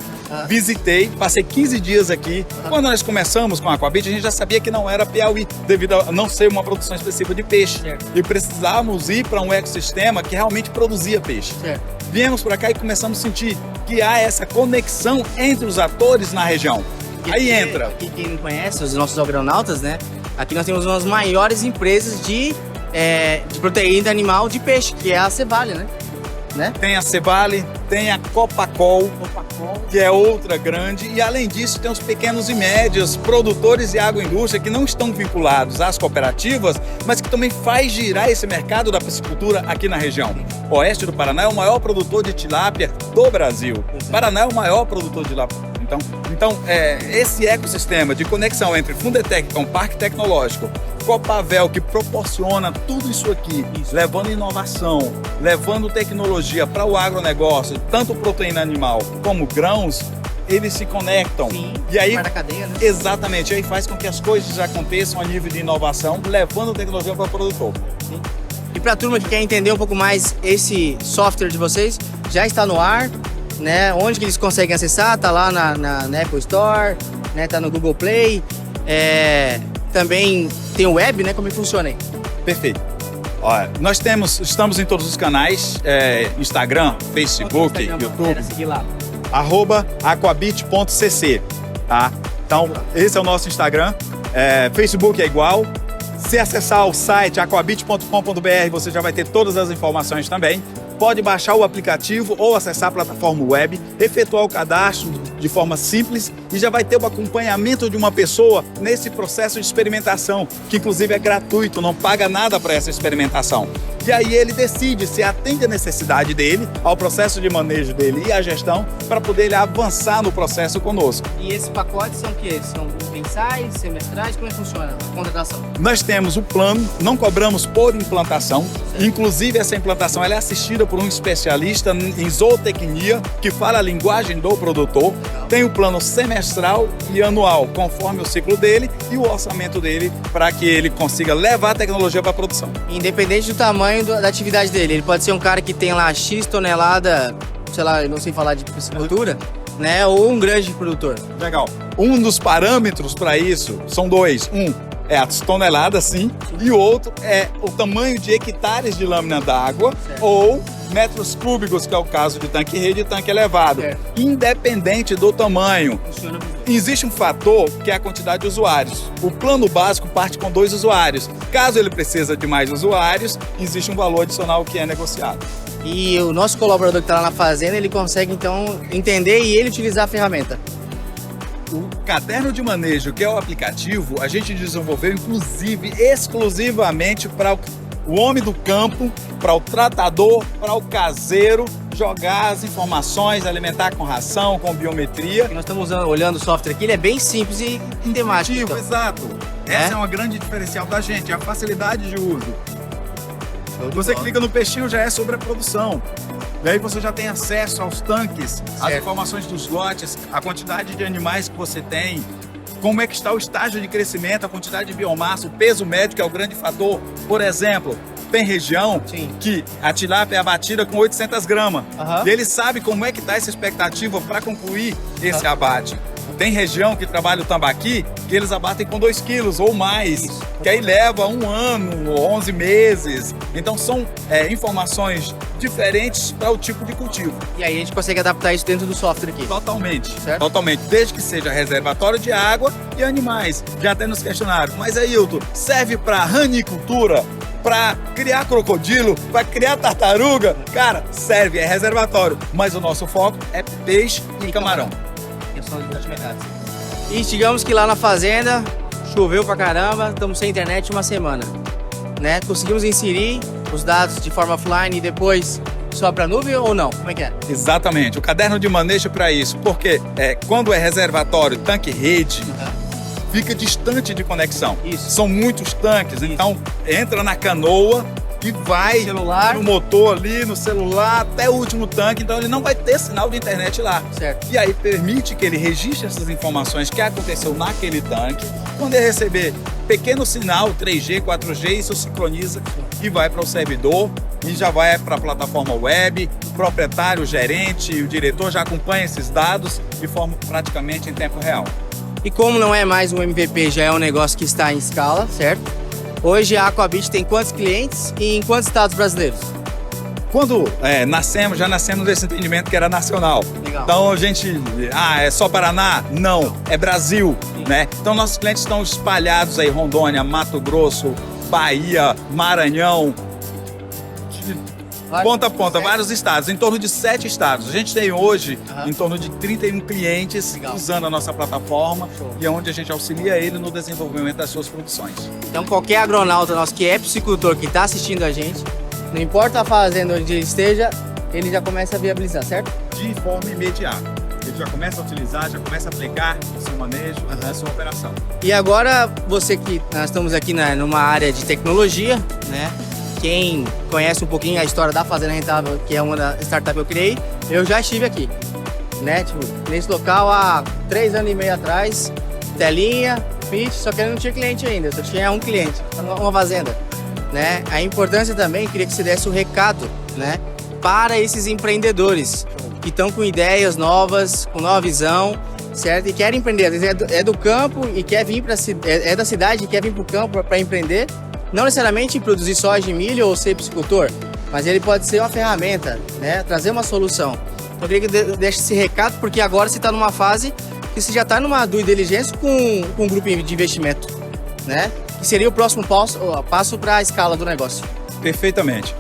visitei, passei 15 dias aqui. Quando nós começamos com a Aquabit, a gente já sabia que não era Piauí, devido a não ser uma produção específica de peixe. Certo. E precisávamos ir para um ecossistema que realmente produzia peixe. Certo. Viemos para cá e começamos a sentir que há essa conexão entre os atores na região. Aí entra. E quem não conhece, os nossos agronautas, né? Aqui nós temos uma das maiores empresas de proteína animal de peixe, que é a Cevale, né? Tem a Cevale, tem a Copacol, que é outra grande, e além disso tem os pequenos e médios produtores de agroindústria que não estão vinculados às cooperativas, mas que também faz girar esse mercado da piscicultura aqui na região. O oeste do Paraná é o maior produtor de tilápia do Brasil. O Paraná é o maior produtor de tilápia. Então, esse ecossistema de conexão entre Fundetec, com o Parque Tecnológico, Copavel, que proporciona tudo isso aqui, levando inovação, levando tecnologia para o agronegócio, tanto proteína animal como grãos, eles se conectam. Sim, e aí, da cadeia, né? Exatamente, aí faz com que as coisas aconteçam a nível de inovação, levando tecnologia para o produtor. Sim. E para a turma que quer entender um pouco mais esse software de vocês, já está no ar, né? Onde que eles conseguem acessar? Tá lá na Apple Store, né? Tá no Google Play. Também tem o web, né? Como é que funciona aí? Perfeito. Olha, nós estamos em todos os canais, Instagram, Facebook, YouTube. Seguir lá. @aquabit.cc, tá? Então, esse é o nosso Instagram. Facebook é igual. Se acessar o site aquabit.com.br, você já vai ter todas as informações também. Pode baixar o aplicativo ou acessar a plataforma web, efetuar o cadastro de forma simples e já vai ter o acompanhamento de uma pessoa nesse processo de experimentação, que inclusive é gratuito, não paga nada para essa experimentação. E aí ele decide se atende a necessidade dele, ao processo de manejo dele e à gestão, para poder ele avançar no processo conosco. E esses pacotes são o quê? São mensais, semestrais? Como é que funciona a contratação? Nós temos o plano, não cobramos por implantação. Inclusive, essa implantação ela é assistida por um especialista em zootecnia, que fala a linguagem do produtor. Tem o plano semestral e anual, conforme o ciclo dele e o orçamento dele, para que ele consiga levar a tecnologia para a produção. Independente do tamanho da atividade dele, ele pode ser um cara que tem lá X tonelada, sei lá, eu não sei falar de piscicultura, né? Ou um grande produtor. Legal. Um dos parâmetros para isso são dois. Um é as toneladas, sim, e o outro é o tamanho de hectares de lâmina d'água ou metros cúbicos, que é o caso de tanque-rede e tanque elevado. Independente do tamanho, existe um fator que é a quantidade de usuários. O plano básico parte com 2 usuários. Caso ele precise de mais usuários, existe um valor adicional que é negociado. E o nosso colaborador que está lá na fazenda, ele consegue então entender e ele utilizar a ferramenta. O caderno de manejo, que é o aplicativo, a gente desenvolveu inclusive exclusivamente para o homem do campo, para o tratador, para o caseiro jogar as informações, alimentar com ração, com biometria. Nós estamos olhando o software aqui, ele é bem simples e temático. Então. Exato. Essa é uma grande diferencial da gente, a facilidade de uso. Você clica no peixinho, já é sobre a produção. E aí você já tem acesso aos tanques, às informações dos lotes, a quantidade de animais que você tem, como é que está o estágio de crescimento, a quantidade de biomassa, o peso médio, que é o grande fator. Por exemplo, tem região que a tilápia é abatida com 800 gramas. E ele sabe como é que está essa expectativa para concluir esse abate. Tem região que trabalha o tambaqui que eles abatem com 2 quilos ou mais, que aí leva 1 ano, 11 meses. Então são informações diferentes para o tipo de cultivo. E aí a gente consegue adaptar isso dentro do software aqui? Totalmente, totalmente. Desde que seja reservatório de água e animais. Já até nos questionaram, mas Ailton, serve para ranicultura? Para criar crocodilo, para criar tartaruga? Cara, serve, é reservatório. Mas o nosso foco é peixe e camarão. E digamos que lá na fazenda choveu pra caramba, estamos sem internet 1 semana, né? Conseguimos inserir os dados de forma offline e depois só para nuvem ou não? Como é que é? Exatamente, o caderno de manejo para isso, porque quando é reservatório, tanque-rede, fica distante de conexão. São muitos tanques, então entra na canoa e vai no motor ali, no celular, até o último tanque, então ele não vai ter sinal de internet lá. E aí permite que ele registre essas informações que aconteceu naquele tanque. Quando ele receber pequeno sinal, 3G, 4G, isso sincroniza e vai para o servidor e já vai para a plataforma web. O proprietário, o gerente e o diretor já acompanham esses dados de forma praticamente em tempo real. E como não é mais um MVP, já é um negócio que está em escala, certo? Hoje a Aquabit tem quantos clientes e em quantos estados brasileiros? Quando já nascemos desse entendimento que era nacional. Legal. Então a gente, é só Paraná? Não, é Brasil, né? Então nossos clientes estão espalhados aí, Rondônia, Mato Grosso, Bahia, Maranhão, ponta a ponta, vários estados, em torno de 7 estados. A gente tem hoje em torno de 31 clientes usando a nossa plataforma e é onde a gente auxilia ele no desenvolvimento das suas produções. Então qualquer agronauta nosso que é piscicultor, que está assistindo a gente, não importa a fazenda onde ele esteja, ele já começa a viabilizar, certo? De forma imediata. Ele já começa a utilizar, já começa a aplicar o seu manejo, a sua operação. E agora, nós estamos aqui numa área de tecnologia, né? Quem conhece um pouquinho a história da Fazenda Rentável, que é uma da startup que eu criei, eu já estive aqui, né? Nesse local há 3 anos e meio atrás, telinha, pitch, só que eu não tinha cliente ainda, só tinha um cliente, uma fazenda, né? A importância também, queria que você desse o recado, né? Para esses empreendedores que estão com ideias novas, com nova visão, certo? E querem empreender, às vezes é do campo e quer vir é da cidade e quer vir para o campo para empreender. Não necessariamente produzir soja e milho ou ser piscicultor, mas ele pode ser uma ferramenta, né? Trazer uma solução. Eu queria que deixe esse recado, porque agora você está numa fase que você já está numa due diligence com um grupo de investimento, né? Que seria o próximo passo para a escala do negócio. Perfeitamente.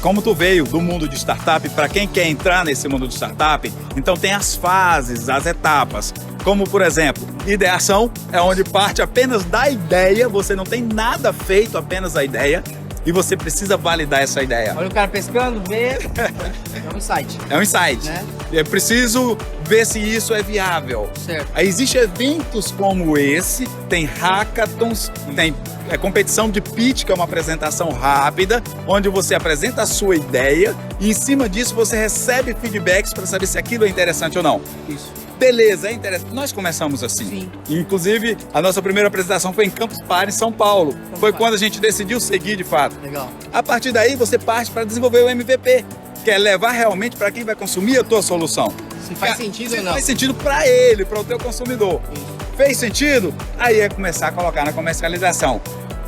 Como tu veio do mundo de startup, para quem quer entrar nesse mundo de startup, então tem as fases, as etapas. Como, por exemplo, ideação é onde parte apenas da ideia, você não tem nada feito, apenas a ideia, e você precisa validar essa ideia. Olha o cara pescando, vê. É um insight. É um insight. Né? É preciso ver se isso é viável. Certo. Aí existem eventos como esse, tem hackathons, tem competição de pitch, que é uma apresentação rápida, onde você apresenta a sua ideia e em cima disso você recebe feedbacks para saber se aquilo é interessante ou não. Isso. Beleza, é interessante. Nós começamos assim. Sim. Inclusive, a nossa primeira apresentação foi em Campus Party, em São Paulo. Foi quando a gente decidiu seguir de fato. Legal. A partir daí, você parte para desenvolver o MVP, que é levar realmente para quem vai consumir a tua solução. Se faz sentido ou não. Faz sentido para ele, para o teu consumidor. Isso. Fez sentido? Aí é começar a colocar na comercialização.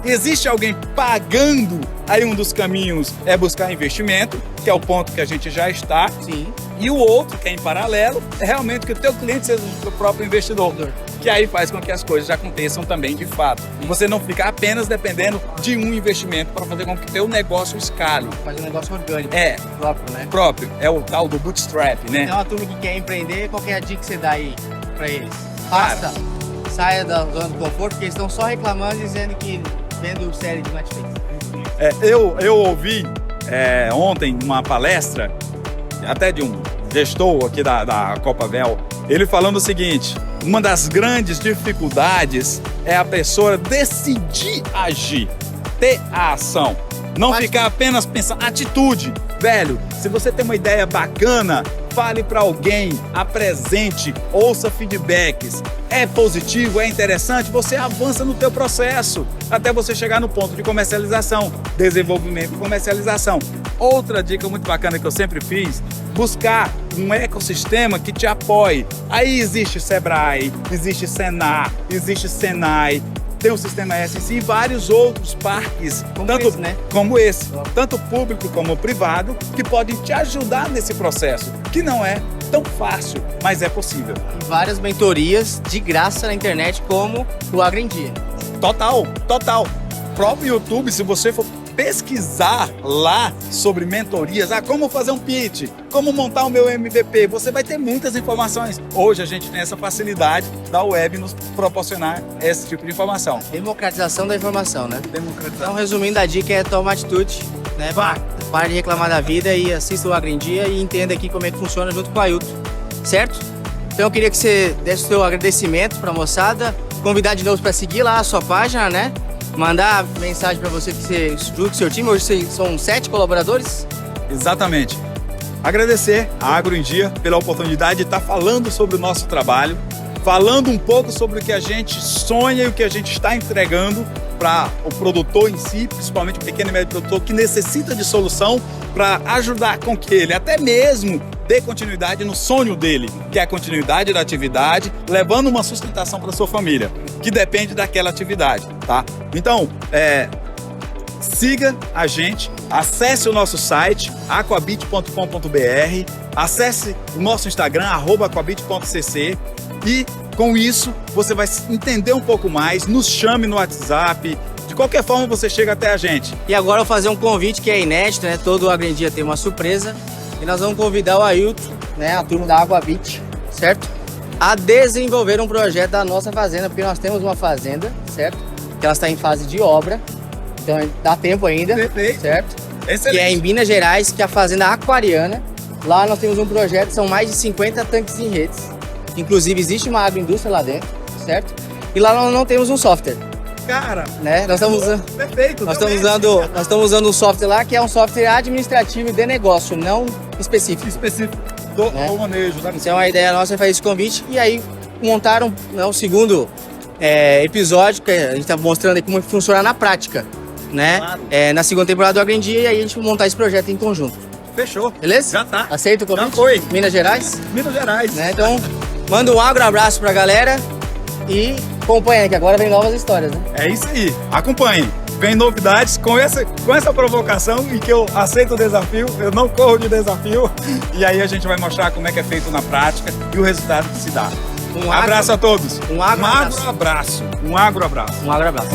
Existe alguém pagando? Aí um dos caminhos é buscar investimento, que é o ponto que a gente já está. Sim. E o outro, que é em paralelo, é realmente que o teu cliente seja o teu próprio investidor. Que aí faz com que as coisas aconteçam também de fato. E você não ficar apenas dependendo de um investimento para fazer com que o teu negócio escale. Fazer um negócio orgânico. Próprio, né? Próprio. É o tal do bootstrap, né? Então a turma que quer empreender, qual que é a dica que você dá aí para eles? Faça, saia da zona do conforto, porque eles estão só reclamando, dizendo que vendo série de Netflix. Eu ouvi ontem uma palestra, até de um gestor aqui da Copavel, ele falando o seguinte: uma das grandes dificuldades é a pessoa decidir agir, ter a ação, não ficar apenas pensando, atitude. Velho, se você tem uma ideia bacana, fale para alguém, apresente, ouça feedbacks. É positivo, é interessante, você avança no teu processo até você chegar no ponto de comercialização, desenvolvimento e comercialização. Outra dica muito bacana que eu sempre fiz: buscar um ecossistema que te apoie. Aí existe Sebrae, existe Senar, existe Senai, tem o Sistema SC e vários outros parques, como esse, tanto público como privado, que podem te ajudar nesse processo, que não é tão fácil, mas é possível. E várias mentorias de graça na internet, como o Agro em Dia. Total. O próprio YouTube, se você for pesquisar lá sobre mentorias, como fazer um pitch, como montar o meu MVP, você vai ter muitas informações. Hoje a gente tem essa facilidade da web nos proporcionar esse tipo de informação. Democratização da informação, né? Então, resumindo, a dica é tomar atitude, né? Pare de reclamar da vida e assista o Agro em Dia e entenda aqui como é que funciona junto com o Ailton, certo? Então eu queria que você desse o seu agradecimento para a moçada, convidar de novo para seguir lá a sua página, né? Mandar mensagem para você que você junto com o seu time. Hoje são 7 colaboradores. Exatamente. Agradecer a Agro em Dia pela oportunidade de estar falando sobre o nosso trabalho, falando um pouco sobre o que a gente sonha e o que a gente está entregando para o produtor em si, principalmente o pequeno e médio produtor que necessita de solução para ajudar com que ele até mesmo dê continuidade no sonho dele, que é a continuidade da atividade, levando uma sustentação para sua família, que depende daquela atividade, tá? Então, siga a gente, acesse o nosso site, aquabit.com.br, acesse o nosso Instagram, @aquabit.cc, e com isso você vai entender um pouco mais, nos chame no WhatsApp, de qualquer forma você chega até a gente. E agora eu vou fazer um convite que é inédito, né? Todo o Agro em Dia tem uma surpresa, e nós vamos convidar o Ailton, né, a turma da Aquabit, certo? A desenvolver um projeto da nossa fazenda, porque nós temos uma fazenda, certo? Que ela está em fase de obra, então dá tempo ainda, certo? Excelente. Que é em Minas Gerais, que é a fazenda aquariana. Lá nós temos um projeto, são mais de 50 tanques em redes. Inclusive existe uma agroindústria lá dentro, certo? E lá nós não temos um software. Cara, né? Nós estamos usando, perfeito. Nós estamos usando um software lá que é um software administrativo de negócio, não específico. Do manejo. Então a ideia nossa é fazer esse convite e aí montaram o segundo episódio, que a gente está mostrando aí como funciona na prática, né? Claro. Na segunda temporada do Agro em Dia, e aí a gente vai montar esse projeto em conjunto. Fechou. Beleza? Já tá. Aceita o convite? Já foi. Minas Gerais? Minas Gerais. Né? Então, manda um abraço pra galera e acompanha, que agora vem novas histórias, né? É isso aí. Acompanhe. Vem novidades com essa provocação e que eu aceito o desafio, eu não corro de desafio. E aí a gente vai mostrar como é que é feito na prática e o resultado que se dá. Um abraço a todos. Um agro abraço. Um agro abraço. Um agro abraço.